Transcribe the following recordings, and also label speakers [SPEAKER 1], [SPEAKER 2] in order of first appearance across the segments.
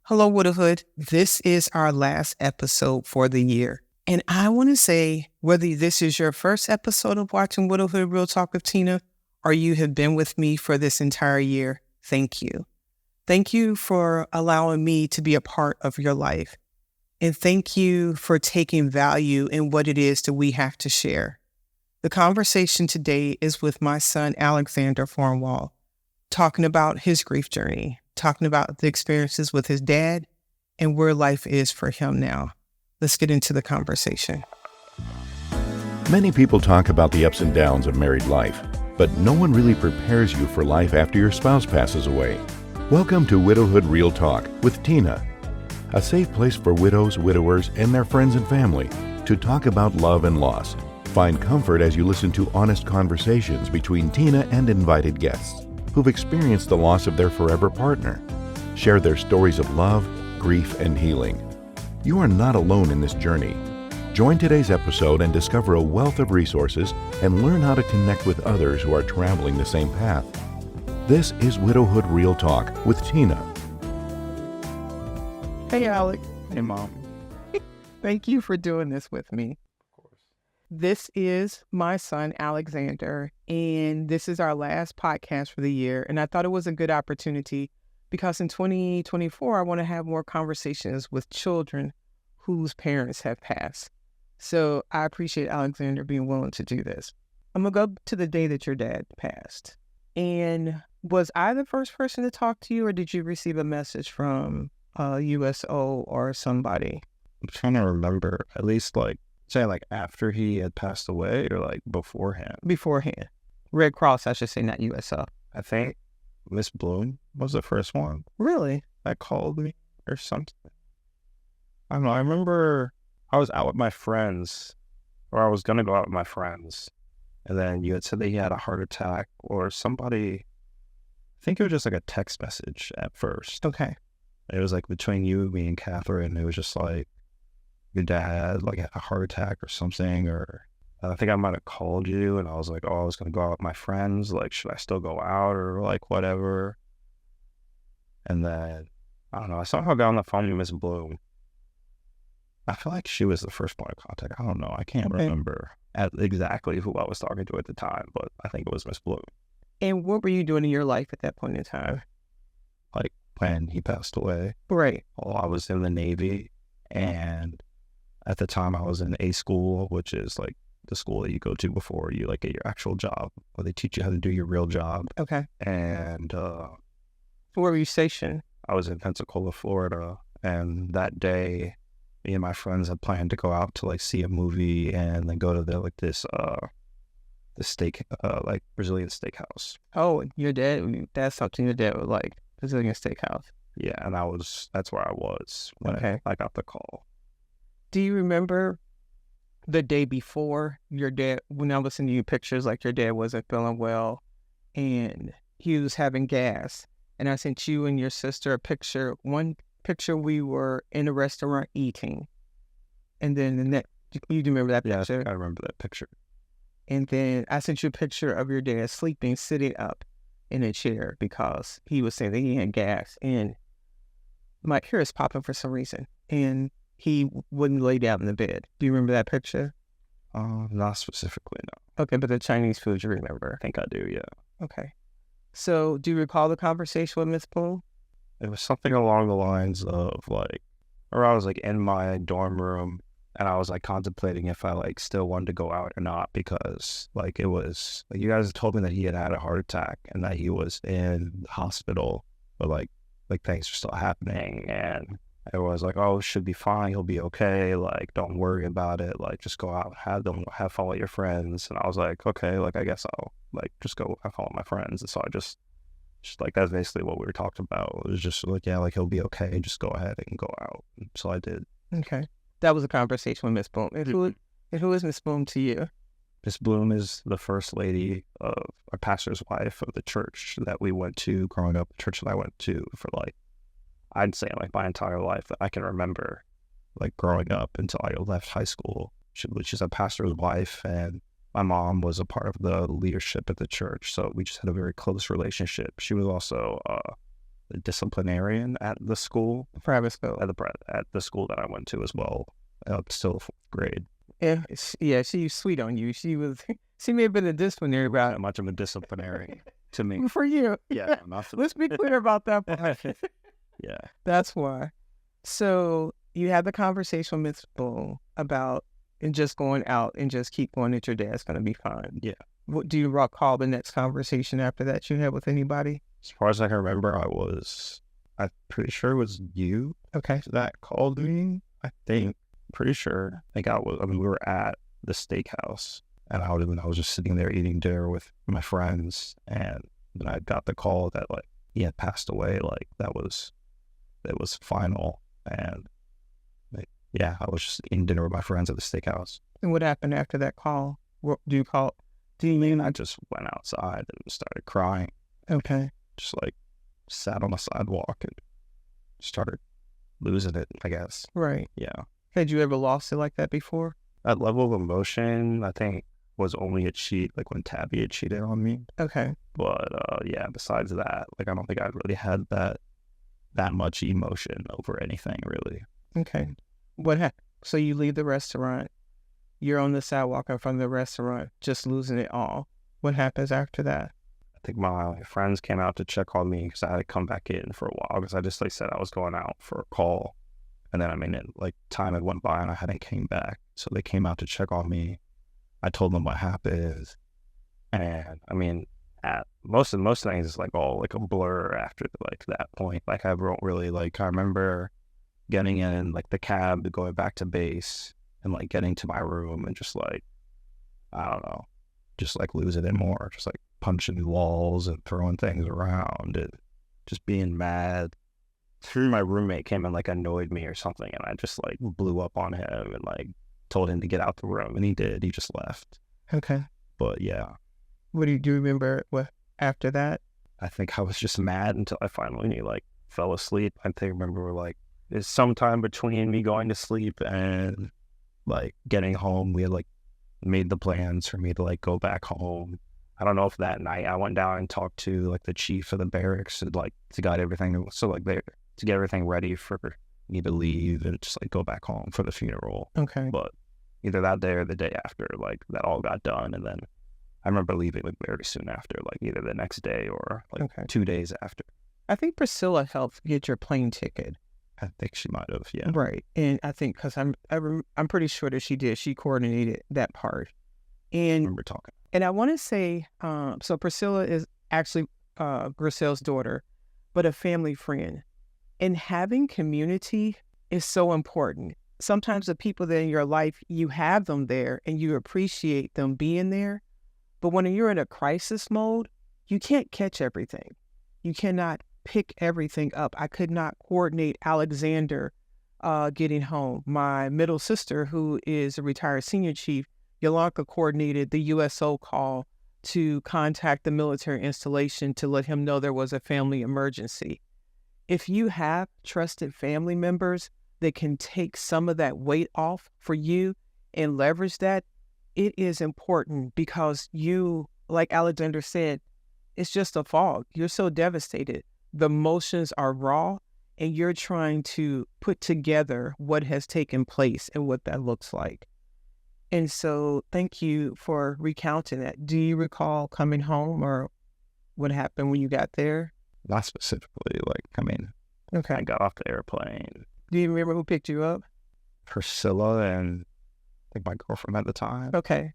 [SPEAKER 1] Hello, Widowhood. This is our last episode for the year. And I want to say, whether this is your first episode of watching Widowhood Real Talk with Tina, or you have been with me for this entire year, thank you. Thank you for allowing me to be a part of your life. And thank you for taking value in what it is that we have to share. The conversation today is with my son, Alexander Fornwald, talking about his grief journey, talking about the experiences with his dad and where life is for him now. Let's get into the conversation.
[SPEAKER 2] Many people talk about the ups and downs of married life, but no one really prepares you for life after your spouse passes away. Welcome to Widowhood Real Talk with Tina, a safe place for widows, widowers, and their friends and family to talk about love and loss. Find comfort as you listen to honest conversations between Tina and invited guests who've experienced the loss of their forever partner. Share their stories of love, grief, and healing. You are not alone in this journey. Join today's episode and discover a wealth of resources and learn how to connect with others who are traveling the same path. This is Widowhood Real Talk with Tina.
[SPEAKER 1] Hey, Alex.
[SPEAKER 3] Hey, Mom.
[SPEAKER 1] Thank you for doing this with me.
[SPEAKER 3] Of course.
[SPEAKER 1] This is my son, Alexander, and this is our last podcast for the year. And I thought it was a good opportunity because in 2024, I want to have more conversations with children whose parents have passed. So I appreciate Alexander being willing to do this. I'm going to go to the day that your dad passed. And was I the first person to talk to you, or did you receive a message from USO or somebody?
[SPEAKER 3] I'm trying to remember, at least after he had passed away or beforehand.
[SPEAKER 1] Beforehand. Red Cross, I should say, not USO.
[SPEAKER 3] I think Miss Bloom was the first one
[SPEAKER 1] Really?
[SPEAKER 3] that called me or something. I don't know. I remember I was out with my friends, or I was going to go out with my friends. And then you had said that he had a heart attack or somebody. I think it was just a text message at first.
[SPEAKER 1] Okay.
[SPEAKER 3] It was between you, me, and Catherine. It was just your dad had a heart attack or something, or I think I might have called you and I was I was going to go out with my friends. Should I still go out or whatever? And then, I don't know, I somehow got on the phone with Miss Bloom. I feel like she was the first point of contact. I don't know. I can't remember exactly who I was talking to at the time, but I think it was Miss Bloom.
[SPEAKER 1] And what were you doing in your life at that point in time?
[SPEAKER 3] When he passed away.
[SPEAKER 1] Right.
[SPEAKER 3] Well, I was in the Navy, and at the time I was in A school, which is the school that you go to before you get your actual job, where they teach you how to do your real job.
[SPEAKER 1] Okay.
[SPEAKER 3] And
[SPEAKER 1] Where were you stationed?
[SPEAKER 3] I was in Pensacola, Florida, and that day me and my friends had planned to go out to see a movie and then go to the steak Brazilian steakhouse.
[SPEAKER 1] Oh, your dad, that's something your dad would like, Brazilian steakhouse.
[SPEAKER 3] Yeah, and that's where I was when I got the call.
[SPEAKER 1] Do you remember the day before your dad, when I was sending you pictures, your dad wasn't feeling well and he was having gas, and I sent you and your sister a picture, one picture we were in a restaurant eating, and then the next, you remember that picture?
[SPEAKER 3] Yeah, I remember that picture.
[SPEAKER 1] And then I sent you a picture of your dad sleeping, sitting up in a chair because he was saying that he had gas and my hair is popping for some reason. And he wouldn't lay down in the bed. Do you remember that picture?
[SPEAKER 3] Not specifically, no.
[SPEAKER 1] Okay, but the Chinese food you remember.
[SPEAKER 3] I think I do, yeah.
[SPEAKER 1] Okay. So do you recall the conversation with Miss Bloom?
[SPEAKER 3] It was something along the lines of or I was in my dorm room and I was contemplating if I still wanted to go out or not, because it was you guys told me that he had a heart attack and that he was in the hospital, but things are still happening, and everyone's oh, should be fine, he'll be okay, don't worry about it, just go out, have fun with your friends. And I was okay, I guess I'll just go have fun with my friends. And so I just that's basically what we were talking about. It was just he'll be okay, just go ahead and go out. So I did.
[SPEAKER 1] Okay. That was a conversation with Miss Bloom. And who is Miss Bloom to you?
[SPEAKER 3] Miss Bloom is the first lady of our pastor's wife of the church that we went to growing up, the church that I went to for I'd say my entire life that I can remember, growing up until I left high school. She's a pastor's wife, and my mom was a part of the leadership at the church, so we just had a very close relationship. She was also the disciplinarian at the school.
[SPEAKER 1] Private school.
[SPEAKER 3] At the school that I went to as well, still 4th grade.
[SPEAKER 1] Yeah, she was sweet on you. She may have been a disciplinary about
[SPEAKER 3] Not much of a disciplinary to me.
[SPEAKER 1] for you.
[SPEAKER 3] Yeah,
[SPEAKER 1] Let's be clear about that part.
[SPEAKER 3] Yeah.
[SPEAKER 1] That's why. So you had the conversation with Miss Bull about just going out and just keep going that your dad's going to be fine.
[SPEAKER 3] Yeah.
[SPEAKER 1] What do you recall the next conversation after that you had with anybody?
[SPEAKER 3] As far as I can remember, I'm pretty sure it was you
[SPEAKER 1] Okay.
[SPEAKER 3] that called me. I think, pretty sure. We were at the steakhouse, and I was just sitting there eating dinner with my friends, and then I got the call that like he had passed away. Like it was final, and like, yeah, I was just eating dinner with my friends at the steakhouse.
[SPEAKER 1] And what happened after that call? What do you call? Do you mean
[SPEAKER 3] I just went outside and started crying.
[SPEAKER 1] Okay.
[SPEAKER 3] Just like sat on the sidewalk and started losing it, I guess.
[SPEAKER 1] Right.
[SPEAKER 3] Yeah.
[SPEAKER 1] Had you ever lost it like that before?
[SPEAKER 3] That level of emotion, I think, was only like when Tabby had cheated on me.
[SPEAKER 1] Okay.
[SPEAKER 3] But yeah, besides that, like I don't think I really had that much emotion over anything really.
[SPEAKER 1] Okay. What happened? So you leave the restaurant. You're on the sidewalk in front of the restaurant, just losing it all. What happens after that?
[SPEAKER 3] I think my friends came out to check on me because I had to come back in for a while because I just like said I was going out for a call. And then, time had went by and I hadn't came back. So they came out to check on me. I told them what happened. And at most things is like all like a blur after like that point. Like I don't really I remember getting in like the cab going back to base and like getting to my room and just like, I don't know, just like losing it more, just like punching walls and throwing things around and just being mad. My roommate came and like annoyed me or something, and I just like blew up on him and like told him to get out the room, and he did. He just left.
[SPEAKER 1] Okay.
[SPEAKER 3] But yeah.
[SPEAKER 1] What do you remember what after that?
[SPEAKER 3] I think I was just mad until I finally like fell asleep. I remember like it's sometime between me going to sleep and like getting home. We had like made the plans for me to like go back home. I don't know if that night I went down and talked to like the chief of the barracks and like to get everything ready for me to leave and just like go back home for the funeral.
[SPEAKER 1] Okay.
[SPEAKER 3] But either that day or the day after, like that all got done, and then I remember leaving like very soon after, like either the next day or like 2 days after.
[SPEAKER 1] I think Priscilla helped get your plane ticket.
[SPEAKER 3] I think she might have, yeah.
[SPEAKER 1] Right, and I think because I'm pretty sure that she did. She coordinated that part. And
[SPEAKER 3] I remember talking.
[SPEAKER 1] And I want to say, so Priscilla is actually Grisel's daughter, but a family friend. And having community is so important. Sometimes the people that in your life, you have them there and you appreciate them being there. But when you're in a crisis mode, you can't catch everything. You cannot pick everything up. I could not coordinate Alexander getting home. My middle sister, who is a retired senior chief, Yolanda, coordinated the USO call to contact the military installation to let him know there was a family emergency. If you have trusted family members that can take some of that weight off for you and leverage that, it is important because you, like Alexander said, it's just a fog. You're so devastated. The emotions are raw and you're trying to put together what has taken place and what that looks like. And so thank you for recounting that. Do you recall coming home or what happened when you got there?
[SPEAKER 3] Not specifically.
[SPEAKER 1] Okay.
[SPEAKER 3] I got off the airplane.
[SPEAKER 1] Do you remember who picked you up?
[SPEAKER 3] Priscilla and I think my girlfriend at the time.
[SPEAKER 1] Okay.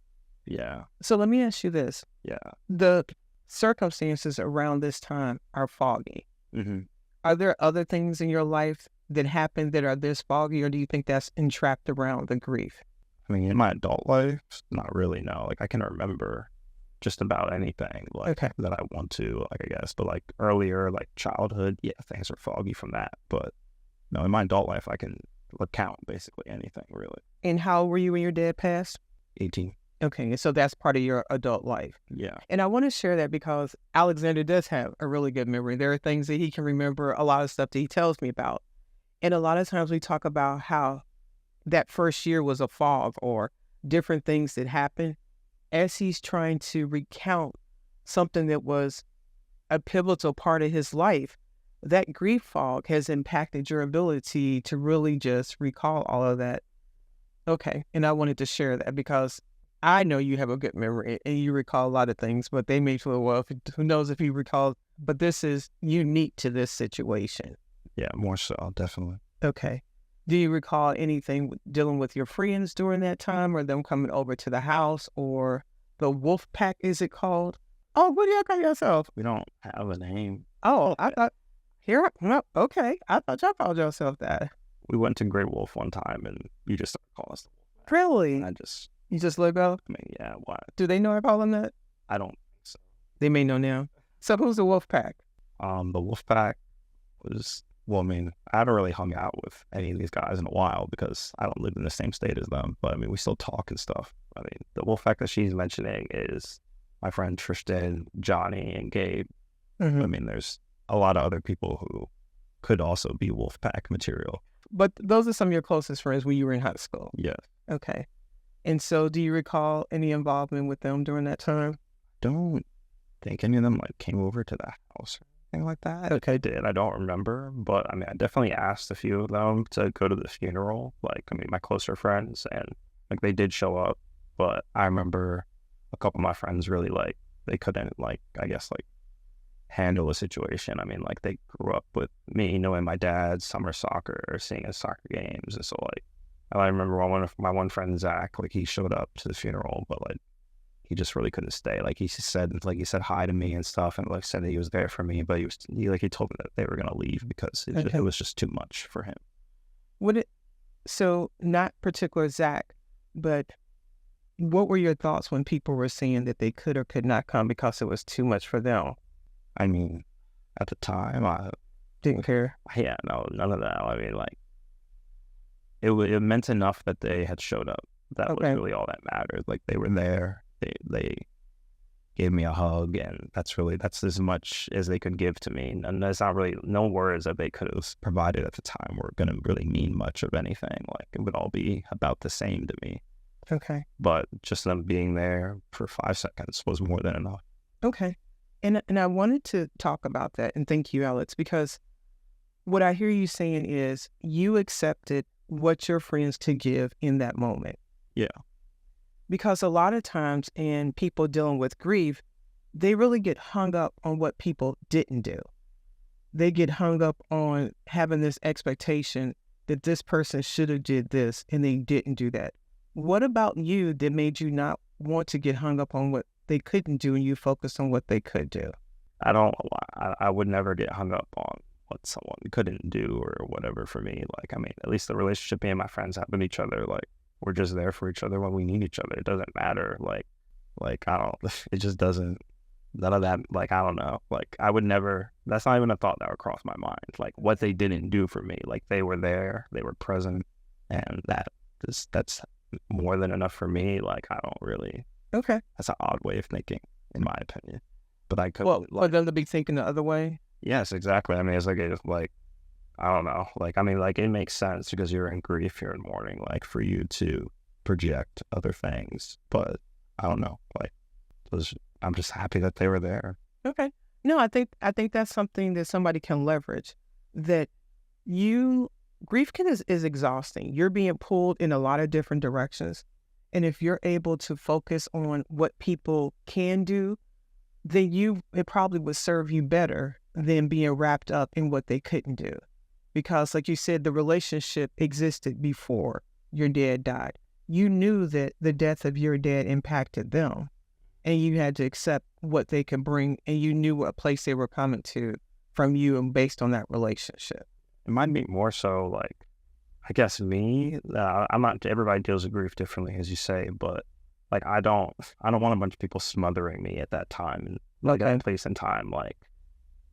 [SPEAKER 3] Yeah.
[SPEAKER 1] So let me ask you this.
[SPEAKER 3] Yeah.
[SPEAKER 1] The circumstances around this time are foggy.
[SPEAKER 3] Mm-hmm.
[SPEAKER 1] Are there other things in your life that happened that are this foggy, or do you think that's entrapped around the grief?
[SPEAKER 3] In my adult life, not really, no. I can remember just about anything that I want to, I guess. But earlier, childhood, yeah, things are foggy from that. But no, in my adult life, I can recount basically anything, really.
[SPEAKER 1] And how old were you when your dad passed?
[SPEAKER 3] 18.
[SPEAKER 1] Okay, so that's part of your adult life.
[SPEAKER 3] Yeah.
[SPEAKER 1] And I want to share that because Alexander does have a really good memory. There are things that he can remember, a lot of stuff that he tells me about. And a lot of times we talk about how that first year was a fog or different things that happened. As he's trying to recount something that was a pivotal part of his life, that grief fog has impacted your ability to really just recall all of that. Okay. And I wanted to share that because I know you have a good memory and you recall a lot of things, but they may feel, well, who knows if you recall, but this is unique to this situation.
[SPEAKER 3] Yeah, more so, definitely.
[SPEAKER 1] Okay. Do you recall anything dealing with your friends during that time, or them coming over to the house, or the wolf pack, is it called? Oh, what do you call yourself?
[SPEAKER 3] We don't have a name.
[SPEAKER 1] Oh, I thought, no, okay. I thought y'all called yourself that.
[SPEAKER 3] We went to Great Wolf one time, and you just started calling us the Wolf Pack.
[SPEAKER 1] Really?
[SPEAKER 3] And
[SPEAKER 1] You just let go?
[SPEAKER 3] I mean, yeah, why?
[SPEAKER 1] Do they know I call them that?
[SPEAKER 3] I don't think so.
[SPEAKER 1] They may know now. So who's the wolf pack?
[SPEAKER 3] The Wolf Pack was, well, I mean, I haven't really hung out with any of these guys in a while because I don't live in the same state as them, but I mean, we still talk and stuff. I mean, the Wolf Pack that she's mentioning is my friend Tristan, Johnny, and Gabe.
[SPEAKER 1] Mm-hmm.
[SPEAKER 3] I mean, there's a lot of other people who could also be Wolf Pack material.
[SPEAKER 1] But those are some of your closest friends when you were in high school?
[SPEAKER 3] Yeah.
[SPEAKER 1] Okay. And so do you recall any involvement with them during that time?
[SPEAKER 3] Don't think any of them like came over to the house or anything like that.
[SPEAKER 1] Okay.
[SPEAKER 3] I did. I don't remember, but I mean, I definitely asked a few of them to go to the funeral. Like, I mean, my closer friends, and like they did show up, but I remember a couple of my friends really like they couldn't like, I guess, like handle the situation. I mean, like they grew up with me knowing my dad's summer soccer or seeing his soccer games, and so like I remember my one friend Zach, like he showed up to the funeral, but like he just really couldn't stay. Like he said hi to me and stuff, and like said that he was there for me, but he told me that they were gonna leave because it was just too much for him.
[SPEAKER 1] So not particular Zach, but what were your thoughts when people were saying that they could or could not come because it was too much for them?
[SPEAKER 3] I mean, at the time, I
[SPEAKER 1] didn't care.
[SPEAKER 3] Yeah, no, none of that. I mean, like it meant enough that they had showed up. That was really all that mattered. Like they were there. They gave me a hug, and that's as much as they could give to me. And there's not really no words that they could have provided at the time were going to really mean much of anything. Like it would all be about the same to me.
[SPEAKER 1] Okay.
[SPEAKER 3] But just them being there for 5 seconds was more than enough.
[SPEAKER 1] Okay. And I wanted to talk about that, and thank you, Alex, because what I hear you saying is you accepted what your friends to give in that moment.
[SPEAKER 3] Yeah.
[SPEAKER 1] Because a lot of times in people dealing with grief, they really get hung up on what people didn't do. They get hung up on having this expectation that this person should have did this and they didn't do that. What about you that made you not want to get hung up on what they couldn't do and you focused on what they could do?
[SPEAKER 3] I would never get hung up on what someone couldn't do or whatever for me. Like, I mean, at least the relationship me and my friends have with each other, like, we're just there for each other when we need each other. It doesn't matter. Like it just doesn't, none of that, like, I don't know. Like, I would never, that's not even a thought that would cross my mind. Like, what they didn't do for me, like, they were there, they were present, and that's more than enough for me. Like, I don't really,
[SPEAKER 1] okay.
[SPEAKER 3] That's an odd way of thinking, in my opinion. But I could,
[SPEAKER 1] for them to be thinking the other way?
[SPEAKER 3] Yes, exactly. I mean, it's like, I don't know. Like, I mean, like, it makes sense because you're in grief, you're in mourning, like, for you to project other things. But I don't know. Like, I'm just happy that they were there.
[SPEAKER 1] Okay. No, I think that's something that somebody can leverage. That grief is exhausting. You're being pulled in a lot of different directions. And if you're able to focus on what people can do, then it probably would serve you better than being wrapped up in what they couldn't do. Because like you said, the relationship existed before your dad died. You knew that the death of your dad impacted them, and you had to accept what they could bring, and you knew what place they were coming to from you and based on that relationship.
[SPEAKER 3] It might be more so like, I guess me, everybody deals with grief differently, as you say, but like, I don't want a bunch of people smothering me at that time, like that place and time. Like,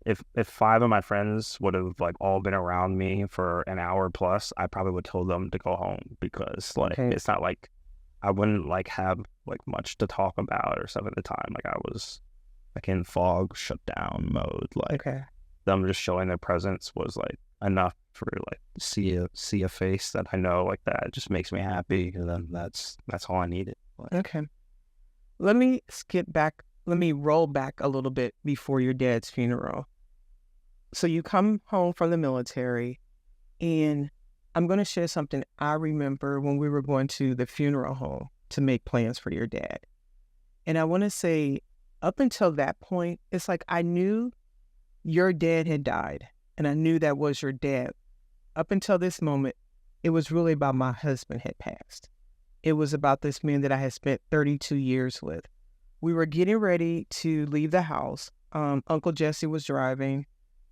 [SPEAKER 3] if 5 of my friends would have like all been around me for an hour plus, I probably would tell them to go home, because like, it's not like I wouldn't like have like much to talk about or stuff at the time. Like, I was like in fog shut down mode. Like, them just showing their presence was like enough for like see a face that I know, like, that it just makes me happy, and then that's all I needed. Like,
[SPEAKER 1] okay. Let me skip back. Let me roll back a little bit before your dad's funeral. So you come home from the military, and I'm going to share something I remember when we were going to the funeral home to make plans for your dad. And I want to say, up until that point, it's like I knew your dad had died, and I knew that was your dad. Up until this moment, it was really about my husband had passed. It was about this man that I had spent 32 years with. We were getting ready to leave the house. Uncle Jesse was driving.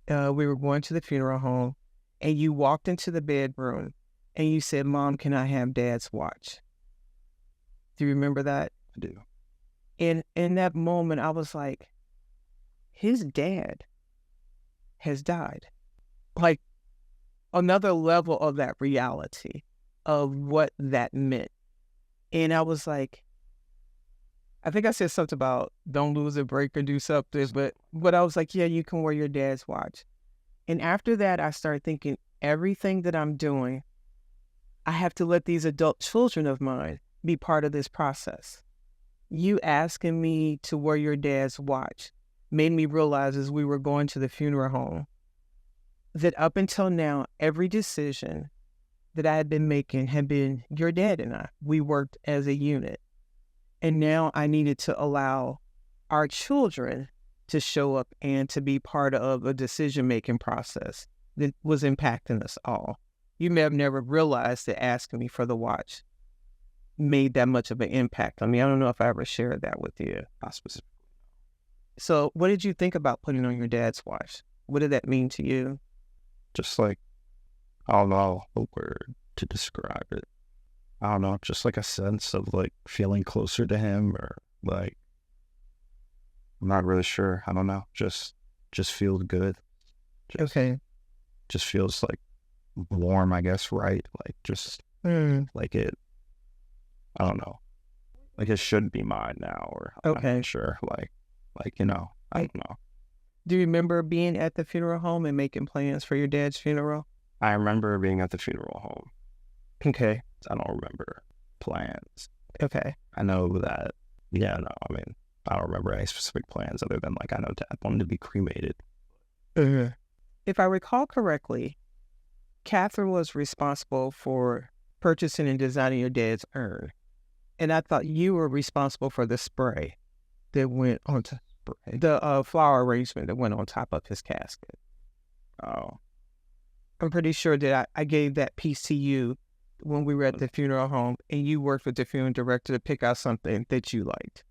[SPEAKER 1] We were going to the funeral home, and you walked into the bedroom, and you said, "Mom, can I have Dad's watch?" Do you remember that?
[SPEAKER 3] I do.
[SPEAKER 1] And in that moment, I was like, his dad has died. Like, another level of that reality of what that meant. And I was like, I think I said something about don't lose a break or do something, but I was like, yeah, you can wear your dad's watch. And after that, I started thinking everything that I'm doing, I have to let these adult children of mine be part of this process. You asking me to wear your dad's watch made me realize as we were going to the funeral home that up until now, every decision that I had been making had been your dad and I. We worked as a unit. And now I needed to allow our children to show up and to be part of a decision-making process that was impacting us all. You may have never realized that asking me for the watch made that much of an impact on me. I don't know if I ever shared that with you.
[SPEAKER 3] Not specific.
[SPEAKER 1] So what did you think about putting on your dad's watch? What did that mean to you?
[SPEAKER 3] Just like, I don't know a word to describe it. I don't know, just like a sense of like feeling closer to him, or like, I'm not really sure. I don't know. Just feels good.
[SPEAKER 1] Okay.
[SPEAKER 3] Just feels like warm, I guess, right? Like just like it, I don't know. Like it should be mine now, or I'm
[SPEAKER 1] Okay.
[SPEAKER 3] not sure. Like, you know, I don't know.
[SPEAKER 1] Do you remember being at the funeral home and making plans for your dad's funeral?
[SPEAKER 3] I remember being at the funeral home.
[SPEAKER 1] Okay.
[SPEAKER 3] I don't remember plans.
[SPEAKER 1] Okay.
[SPEAKER 3] I know that, yeah, no, I mean, I don't remember any specific plans other than like I know Dad wanted to be cremated.
[SPEAKER 1] If I recall correctly, Catherine was responsible for purchasing and designing your dad's urn. And I thought you were responsible for the spray that went on the flower arrangement that went on top of his casket.
[SPEAKER 3] Oh,
[SPEAKER 1] I'm pretty sure that I gave that piece to you when we were at the funeral home, and you worked with the funeral director to pick out something that you liked.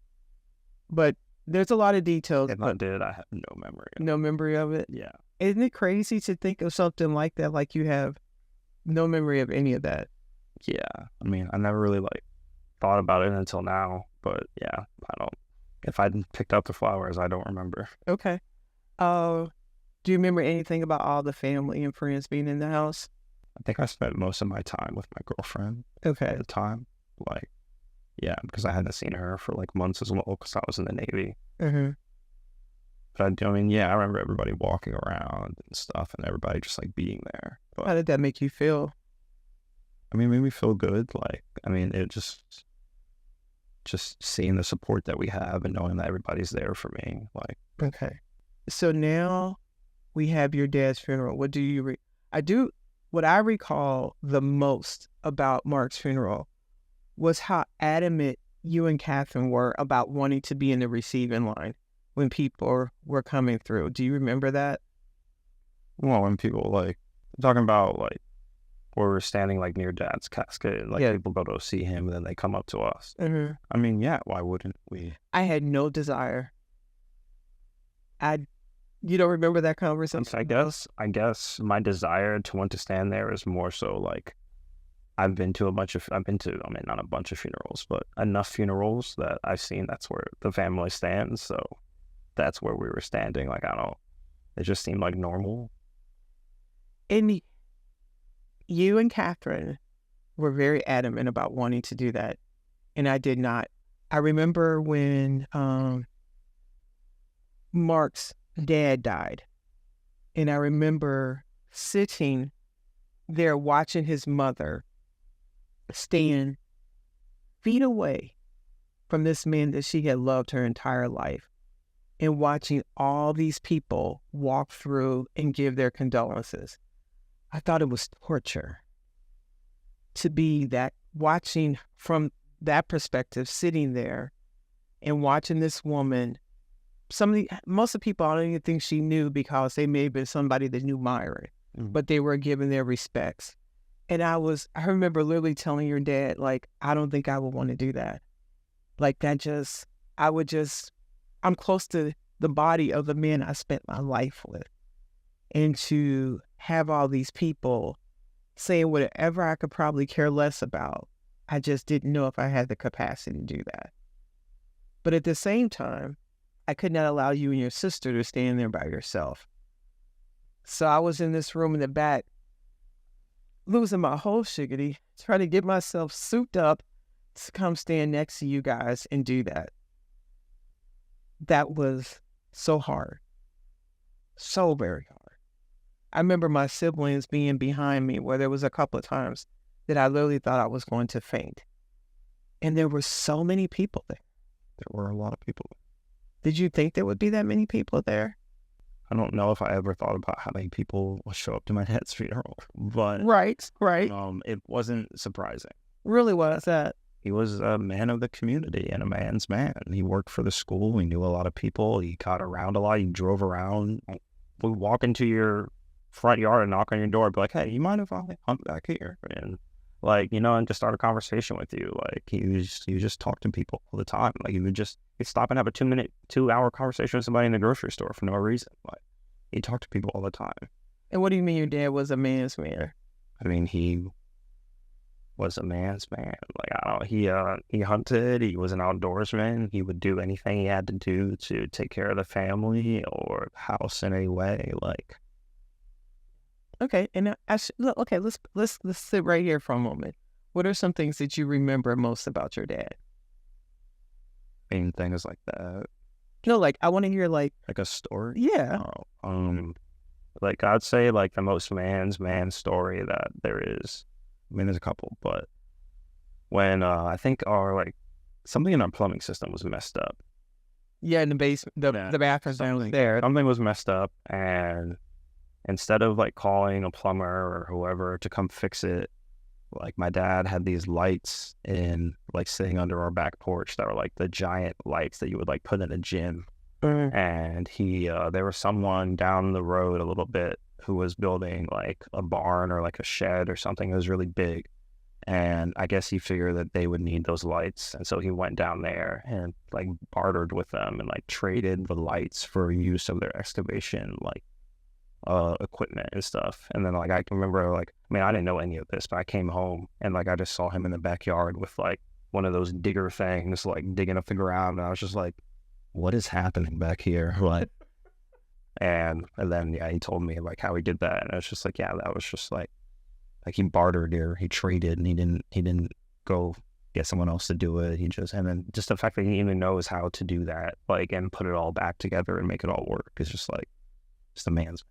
[SPEAKER 1] But there's a lot of details.
[SPEAKER 3] if I did, I have no memory.
[SPEAKER 1] No memory of it?
[SPEAKER 3] Yeah.
[SPEAKER 1] Isn't it crazy to think of something like that, like you have no memory of any of that?
[SPEAKER 3] Yeah. I mean, I never really like thought about it until now, but yeah, if I picked up the flowers, I don't remember.
[SPEAKER 1] Okay. Do you remember anything about all the family and friends being in the house?
[SPEAKER 3] I think I spent most of my time with my girlfriend
[SPEAKER 1] Okay.
[SPEAKER 3] at the time. Like, yeah, because I hadn't seen her for like months as well because I was in the Navy.
[SPEAKER 1] Mm-hmm.
[SPEAKER 3] But I mean, yeah, I remember everybody walking around and stuff and everybody just like being there. But
[SPEAKER 1] How did that make you feel?
[SPEAKER 3] I mean, it made me feel good. Like, I mean, it just seeing the support that we have and knowing that everybody's there for me. Like,
[SPEAKER 1] Okay. So now we have your dad's funeral. What do you what I recall the most about Mark's funeral was how adamant you and Catherine were about wanting to be in the receiving line when people were coming through. Do you remember that?
[SPEAKER 3] well, when people like talking about like where we're standing like near Dad's casket, and like
[SPEAKER 1] Yeah.
[SPEAKER 3] people go to see him and then they come up to us.
[SPEAKER 1] Mm-hmm.
[SPEAKER 3] I mean, yeah, why wouldn't we?
[SPEAKER 1] I had no desire. You don't remember that conversation?
[SPEAKER 3] I guess my desire to want to stand there is more so like I've been to, I mean, not a bunch of funerals, but enough funerals that I've seen that's where the family stands. So that's where we were standing. Like, it just seemed like normal.
[SPEAKER 1] And you and Catherine were very adamant about wanting to do that, and I did not. I remember when Mark's dad died, and I remember sitting there watching his mother stand feet away from this man that she had loved her entire life, and watching all these people walk through and give their condolences. I thought it was torture to be that, watching from that perspective, sitting there and watching this woman. Most of the people, I don't even think she knew, because they may have been somebody that knew Myron, but they were giving their respects. And I remember literally telling your dad, like, I don't think I would want to do that. Like, I'm close to the body of the man I spent my life with. And to have all these people saying whatever I could probably care less about, I just didn't know if I had the capacity to do that. But at the same time, I could not allow you and your sister to stand there by yourself. So I was in this room in the back, losing my whole shiggity, trying to get myself souped up to come stand next to you guys and do that. That was so hard. So very hard. I remember my siblings being behind me, where there was a couple of times that I literally thought I was going to faint. And there were so many people there.
[SPEAKER 3] There were a lot of people.
[SPEAKER 1] Did you think there would be that many people there?
[SPEAKER 3] I don't know if I ever thought about how many people will show up to my dad's funeral, but
[SPEAKER 1] Right.
[SPEAKER 3] it wasn't surprising.
[SPEAKER 1] Really was that.
[SPEAKER 3] He was a man of the community and a man's man. He worked for the school. He knew a lot of people. He got around a lot. He drove around. We walk into your front yard and knock on your door and be like, hey, you mind if I hunt back here? And and just start a conversation with you. Like, he would just talk to people all the time. Like, he'd stop and have a 2-hour conversation with somebody in the grocery store for no reason. Like, he'd talk to people all the time.
[SPEAKER 1] And what do you mean your dad was a man's man?
[SPEAKER 3] I mean, he was a man's man. Like, he hunted. He was an outdoorsman. He would do anything he had to do to take care of the family or house in any way. Like,
[SPEAKER 1] okay, and let's sit right here for a moment. What are some things that you remember most about your dad?
[SPEAKER 3] main things like that.
[SPEAKER 1] Like, I want to hear, like
[SPEAKER 3] a story.
[SPEAKER 1] Yeah.
[SPEAKER 3] Like, I'd say like the most man's man story that there is. I mean, there's a couple, but when I think something in our plumbing system was messed up.
[SPEAKER 1] Yeah, in the basement, the bathroom's downstairs.
[SPEAKER 3] Something was messed up, and instead of like calling a plumber or whoever to come fix it, like, my dad had these lights sitting under our back porch that were like the giant lights that you would like put in a gym. And there was someone down the road a little bit who was building like a barn or like a shed or something that was really big. And I guess he figured that they would need those lights. And so he went down there and like bartered with them and like traded the lights for use of their excavation, equipment and stuff. And then like, I can remember I didn't know any of this, but I came home and like, I just saw him in the backyard with like one of those digger things, like digging up the ground. And I was just like, what is happening back here? Like, and then, yeah, he told me like how he did that. And I was just like, yeah, that was just like he bartered or he traded, and he didn't go get someone else to do it. And then just the fact that he even knows how to do that, like, and put it all back together and make it all work is just like, just a man's.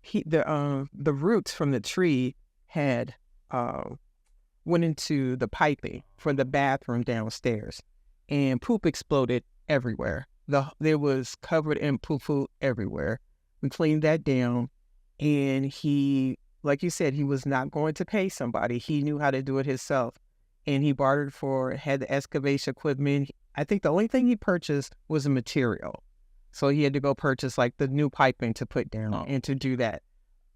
[SPEAKER 1] The roots from the tree had went into the piping for the bathroom downstairs, and poop exploded everywhere. There was covered in poo everywhere. We cleaned that down, and he, like you said, he was not going to pay somebody. He knew how to do it himself, and he bartered had the excavation equipment. I think the only thing he purchased was a material. So he had to go purchase like the new piping to put down and to do that.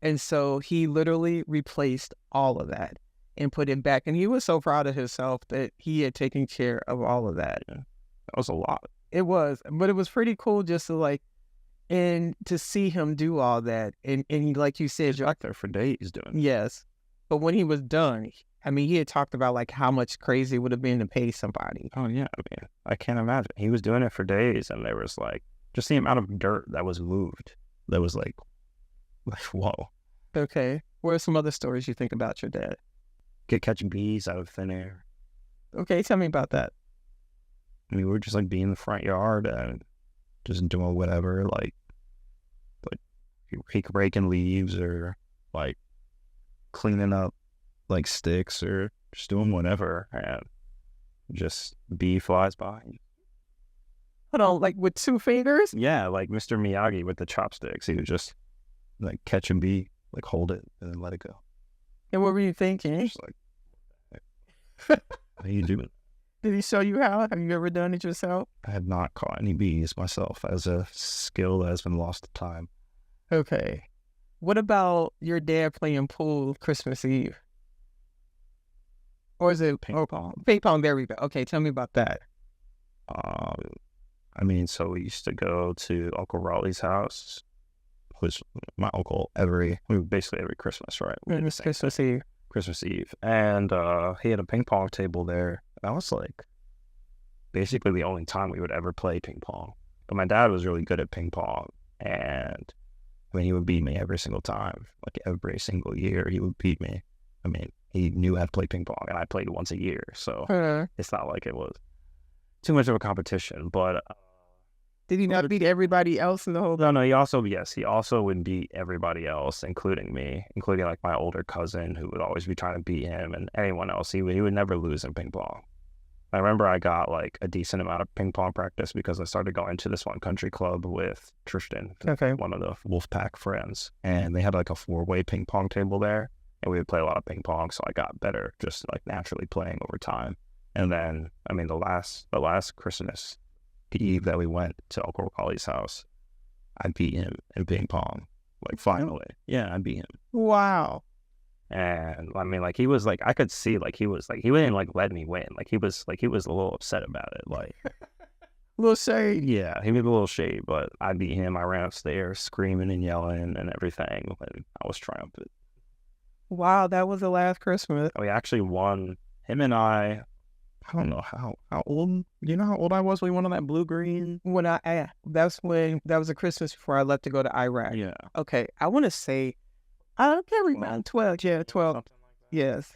[SPEAKER 1] And so he literally replaced all of that and put it back. And he was so proud of himself that he had taken care of all of that.
[SPEAKER 3] Yeah. That was a lot.
[SPEAKER 1] It was, but it was pretty cool just to and to see him do all that. And he, like you said,
[SPEAKER 3] you're back there for days doing it.
[SPEAKER 1] Yes. But when he was done, I mean, he had talked about like how much crazy it would have been to pay somebody.
[SPEAKER 3] Oh yeah. I mean, I can't imagine. He was doing it for days, and there was like, just the amount of dirt that was moved, that was like, whoa.
[SPEAKER 1] Okay. What are some other stories you think about your dad?
[SPEAKER 3] Catching bees out of thin air.
[SPEAKER 1] Okay, tell me about that.
[SPEAKER 3] I mean, we were just like being in the front yard and just doing whatever, like raking leaves or like cleaning up like sticks or just doing whatever, and just bee flies by.
[SPEAKER 1] on, like with 2 fingers?
[SPEAKER 3] Yeah, like Mr. Miyagi with the chopsticks. He would just like catch and be like hold it and then let it go.
[SPEAKER 1] And what were you thinking?
[SPEAKER 3] Just like, how are you doing?
[SPEAKER 1] Did he show you how? Have you ever done it yourself?
[SPEAKER 3] I have not caught any bees myself as a skill that has been lost to time.
[SPEAKER 1] Okay. What about your dad playing pool Christmas Eve? Or is it
[SPEAKER 3] Ping pong.
[SPEAKER 1] Ping pong, there we go. Okay, tell me about that.
[SPEAKER 3] I mean, so we used to go to Uncle Raleigh's house, who's my uncle basically every Christmas, right? We did the same
[SPEAKER 1] Christmas Eve.
[SPEAKER 3] Christmas Eve. And he had a ping pong table there. That was like basically the only time we would ever play ping pong. But my dad was really good at ping pong. And I mean, he would beat me every single time. Like every single year, he would beat me. I mean, he knew how to play ping pong, and I played once a year. So it's not like it was too much of a competition. But
[SPEAKER 1] did he not beat everybody else in the whole?
[SPEAKER 3] No, he also would beat everybody else, including me, including like my older cousin who would always be trying to beat him, and anyone else. He would never lose in ping pong. I remember I got like a decent amount of ping pong practice because I started going to this one country club with Tristan, one of the Wolfpack friends, and they had like a 4-way ping pong table there, and we would play a lot of ping pong, so I got better just like naturally playing over time. And then, I mean, the last Christmas Eve that we went to Uncle Raleigh's house, I beat him in ping pong. Like finally, yeah, I beat him.
[SPEAKER 1] Wow.
[SPEAKER 3] And I mean, like he was like, I could see like he wouldn't like let me win. Like he was a little upset about it. Like
[SPEAKER 1] a little shade.
[SPEAKER 3] Yeah, he made a little shade, but I beat him. I ran upstairs screaming and yelling and everything. And I was triumphant.
[SPEAKER 1] Wow, that was the last Christmas.
[SPEAKER 3] We actually won. Him and I don't know how old. You know how old I was when we went on that blue green?
[SPEAKER 1] That was a Christmas before I left to go to Iraq.
[SPEAKER 3] Yeah.
[SPEAKER 1] Okay, I want to say, I can't remember, 12. Yeah, 12. Like yes.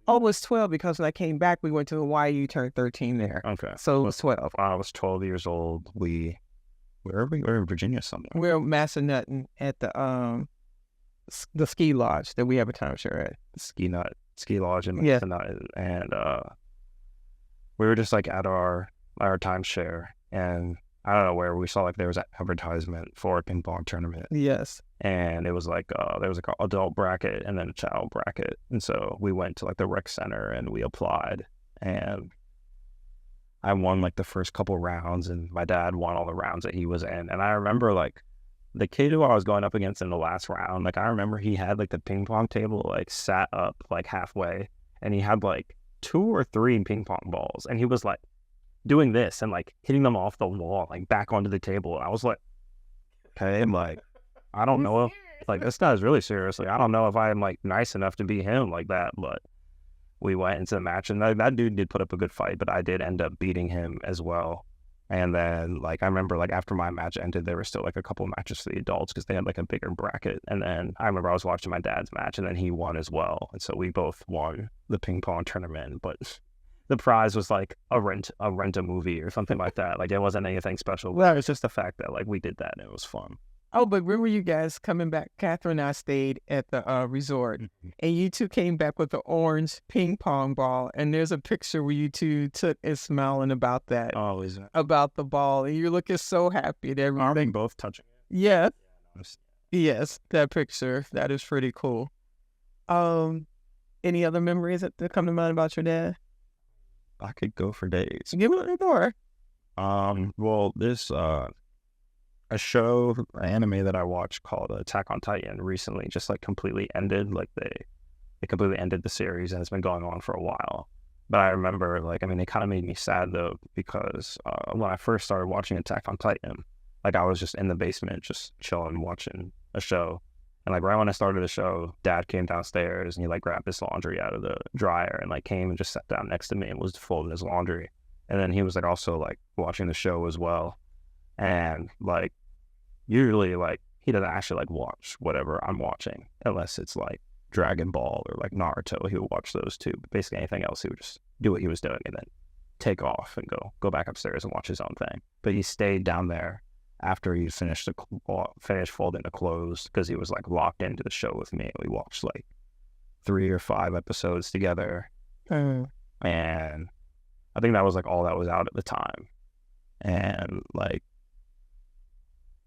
[SPEAKER 1] Oh, it was 12 because when I came back, we went to Hawaii. You turned 13 there.
[SPEAKER 3] Okay.
[SPEAKER 1] So it was 12.
[SPEAKER 3] I was 12 years old. We were in Virginia somewhere.
[SPEAKER 1] We were Massanutten at the ski lodge that we have a timeshare at.
[SPEAKER 3] Ski lodge in Massanutten. And we were just like at our timeshare, and I don't know where we saw like there was an advertisement for a ping pong tournament.
[SPEAKER 1] Yes. And
[SPEAKER 3] it was like there was like an adult bracket and then a child bracket, and so we went to like the rec center and we applied, and I won like the first couple rounds, and my dad won all the rounds that he was in. And I remember like the kid who I was going up against in the last round, like I remember he had like the ping pong table like sat up like halfway, and he had like 2 or 3 ping pong balls, and he was like doing this and like hitting them off the wall, like back onto the table. And I was like, okay, I'm like, I don't know if like this guy's really seriously. I don't know if I'm like nice enough to beat him like that. But we went into the match, and that dude did put up a good fight, but I did end up beating him as well. And then like I remember like after my match ended, there were still like a couple of matches for the adults because they had like a bigger bracket. And then I remember I was watching my dad's match, and then he won as well, and so we both won the ping pong tournament. But the prize was like a rent a movie or something like that. Like it wasn't anything special. Well, it's just the fact that like we did that and it was fun.
[SPEAKER 1] Oh, but when were you guys coming back? Catherine and I stayed at the resort, and you two came back with the orange ping pong ball. And there's a picture where you two took and smiling about that.
[SPEAKER 3] Oh, is it?
[SPEAKER 1] About the ball, and you're looking so happy and everything.
[SPEAKER 3] Aren't we both touching it?
[SPEAKER 1] Yeah. Yes, that picture. That is pretty cool. Any other memories that come to mind about your dad?
[SPEAKER 3] I could go for days.
[SPEAKER 1] Give me more.
[SPEAKER 3] Well, this a show, an anime that I watched called Attack on Titan recently just like completely ended. Like they completely ended the series, and it's been going on for a while. But I remember like, I mean, it kind of made me sad though, because when I first started watching Attack on Titan, like I was just in the basement, just chilling, watching a show. And like right when I started the show, Dad came downstairs and he like grabbed his laundry out of the dryer and like came and just sat down next to me and was folding his laundry. And then he was like also like watching the show as well. And like usually like he doesn't actually like watch whatever I'm watching unless it's like Dragon Ball or like Naruto. He would watch those too. But basically anything else, he would just do what he was doing and then take off and go back upstairs and watch his own thing. But he stayed down there after he finished folding the clothes because he was like locked into the show with me. We watched like 3 or 5 episodes together. And I think that was like all that was out at the time. And like,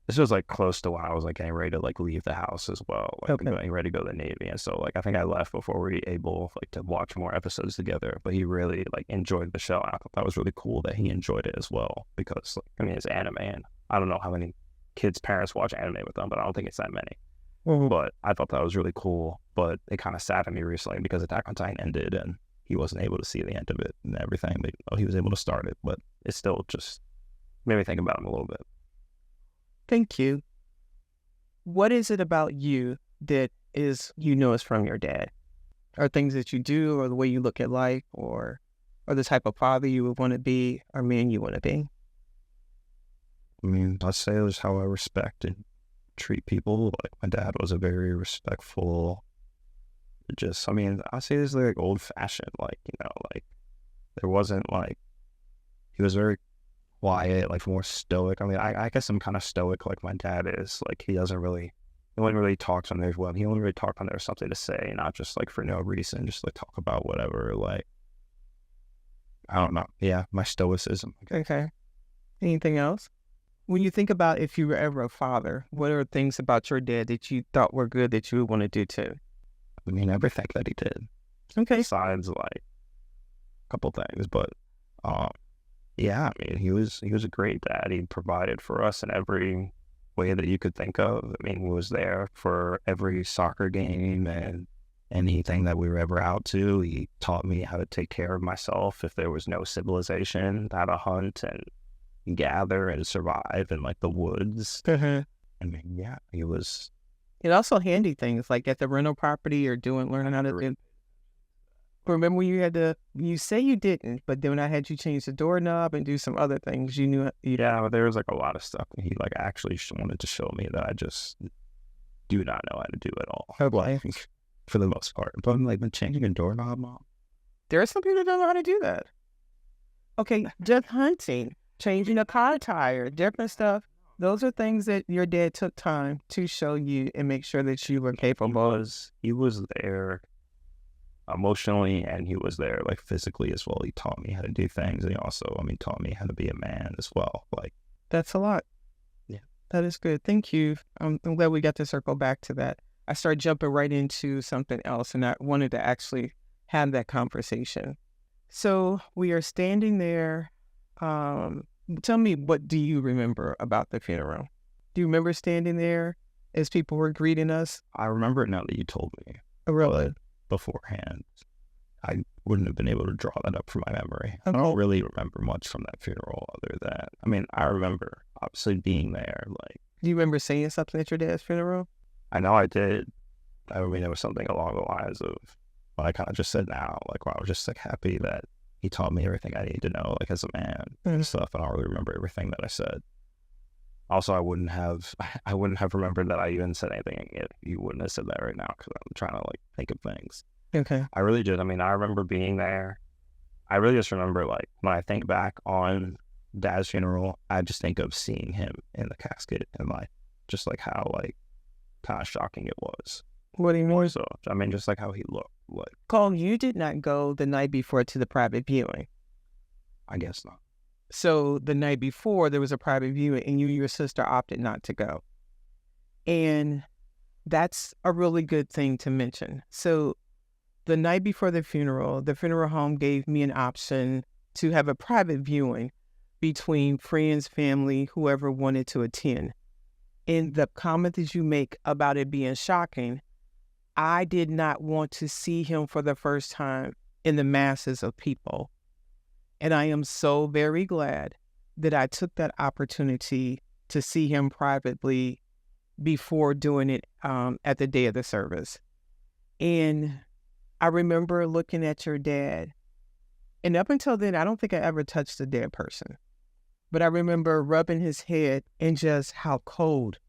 [SPEAKER 3] this was like close to when I was like getting ready to like leave the house as well, like getting ready to go to the Navy. And so like I think I left before we were able like to watch more episodes together. But he really like enjoyed the show. And I thought that was really cool that he enjoyed it as well, because like, I mean, it's anime, and I don't know how many kids' parents watch anime with them, but I don't think it's that many. But I thought that was really cool. But it kind of saddened me recently because Attack on Titan ended and he wasn't able to see the end of it and everything. But he was able to start it, but it still just made me think about him a little bit.
[SPEAKER 1] Thank you. What is it about you that is from your dad? Or things that you do, or the way you look at life, or the type of father you would want to be, or man you want to be?
[SPEAKER 3] I mean, I'd say it was how I respect and treat people. Like, my dad was a very respectful, I mean, I'd say this is like old fashioned, like, like there wasn't like, he was very quiet, like more stoic. I mean, I guess I'm kind of stoic like my dad is. Like, he wouldn't really talk when there's he only really talk when there's something to say, not just like for no reason, just like talk about whatever. Like, I don't know. Yeah, my stoicism.
[SPEAKER 1] Okay. Anything else? When you think about if you were ever a father, what are things about your dad that you thought were good that you would want to do too?
[SPEAKER 3] I mean, everything that he did.
[SPEAKER 1] Okay.
[SPEAKER 3] Besides like a couple things, but yeah, I mean, he was a great dad. He provided for us in every way that you could think of. I mean, he was there for every soccer game and anything that we were ever out to. He taught me how to take care of myself if there was no civilization, how to hunt and gather and survive in like the woods.
[SPEAKER 1] Mm-hmm.
[SPEAKER 3] I mean, yeah, he was.
[SPEAKER 1] And also handy things like at the rental property or learning how to do. Remember when you say you didn't, but then when I had you change the doorknob and do some other things, you knew.
[SPEAKER 3] Yeah, but there was like a lot of stuff he like actually wanted to show me that I just do not know how to do at all.
[SPEAKER 1] Okay.
[SPEAKER 3] For the most part. But I'm like, been changing a doorknob, Mom.
[SPEAKER 1] There are some people that don't know how to do that. Okay, just hunting, changing a car tire, different stuff. Those are things that your dad took time to show you and make sure that you were capable.
[SPEAKER 3] He was there emotionally, and he was there like physically as well. He taught me how to do things, and he also, I mean, taught me how to be a man as well. Like,
[SPEAKER 1] that's a lot.
[SPEAKER 3] Yeah,
[SPEAKER 1] that is good. Thank you. I'm glad we got to circle back to that. I started jumping right into something else, and I wanted to actually have that conversation. So we are standing there. Tell me, what do you remember about the funeral? Do you remember standing there as people were greeting us?
[SPEAKER 3] I remember it now that you told me.
[SPEAKER 1] Oh, really?
[SPEAKER 3] Beforehand, I wouldn't have been able to draw that up from my memory.
[SPEAKER 1] Okay.
[SPEAKER 3] I don't really remember much from that funeral other than, I mean, I remember obviously being there. Like,
[SPEAKER 1] do you remember saying something at your dad's funeral?
[SPEAKER 3] I know I did. I mean, it was something along the lines of what I kind of just said now. Like, I was just like happy that he taught me everything I need to know, like as a man and stuff. I don't really remember everything that I said. Also, I wouldn't have remembered that I even said anything if you wouldn't have said that right now, because I'm trying to like think of things.
[SPEAKER 1] Okay.
[SPEAKER 3] I really did. I mean, I remember being there. I really just remember, like, when I think back on Dad's funeral, I just think of seeing him in the casket and like just like how like kind of shocking it was.
[SPEAKER 1] What do you mean?
[SPEAKER 3] So, I mean, just like how he looked. Like,
[SPEAKER 1] Cole, you did not go the night before to the private viewing.
[SPEAKER 3] I guess not.
[SPEAKER 1] So the night before, there was a private viewing, and you and your sister opted not to go. And that's a really good thing to mention. So the night before the funeral home gave me an option to have a private viewing between friends, family, whoever wanted to attend. And the comment that you make about it being shocking, I did not want to see him for the first time in the masses of people. And I am so very glad that I took that opportunity to see him privately before doing it at the day of the service. And I remember looking at your dad. And up until then, I don't think I ever touched a dead person. But I remember rubbing his head and just how cold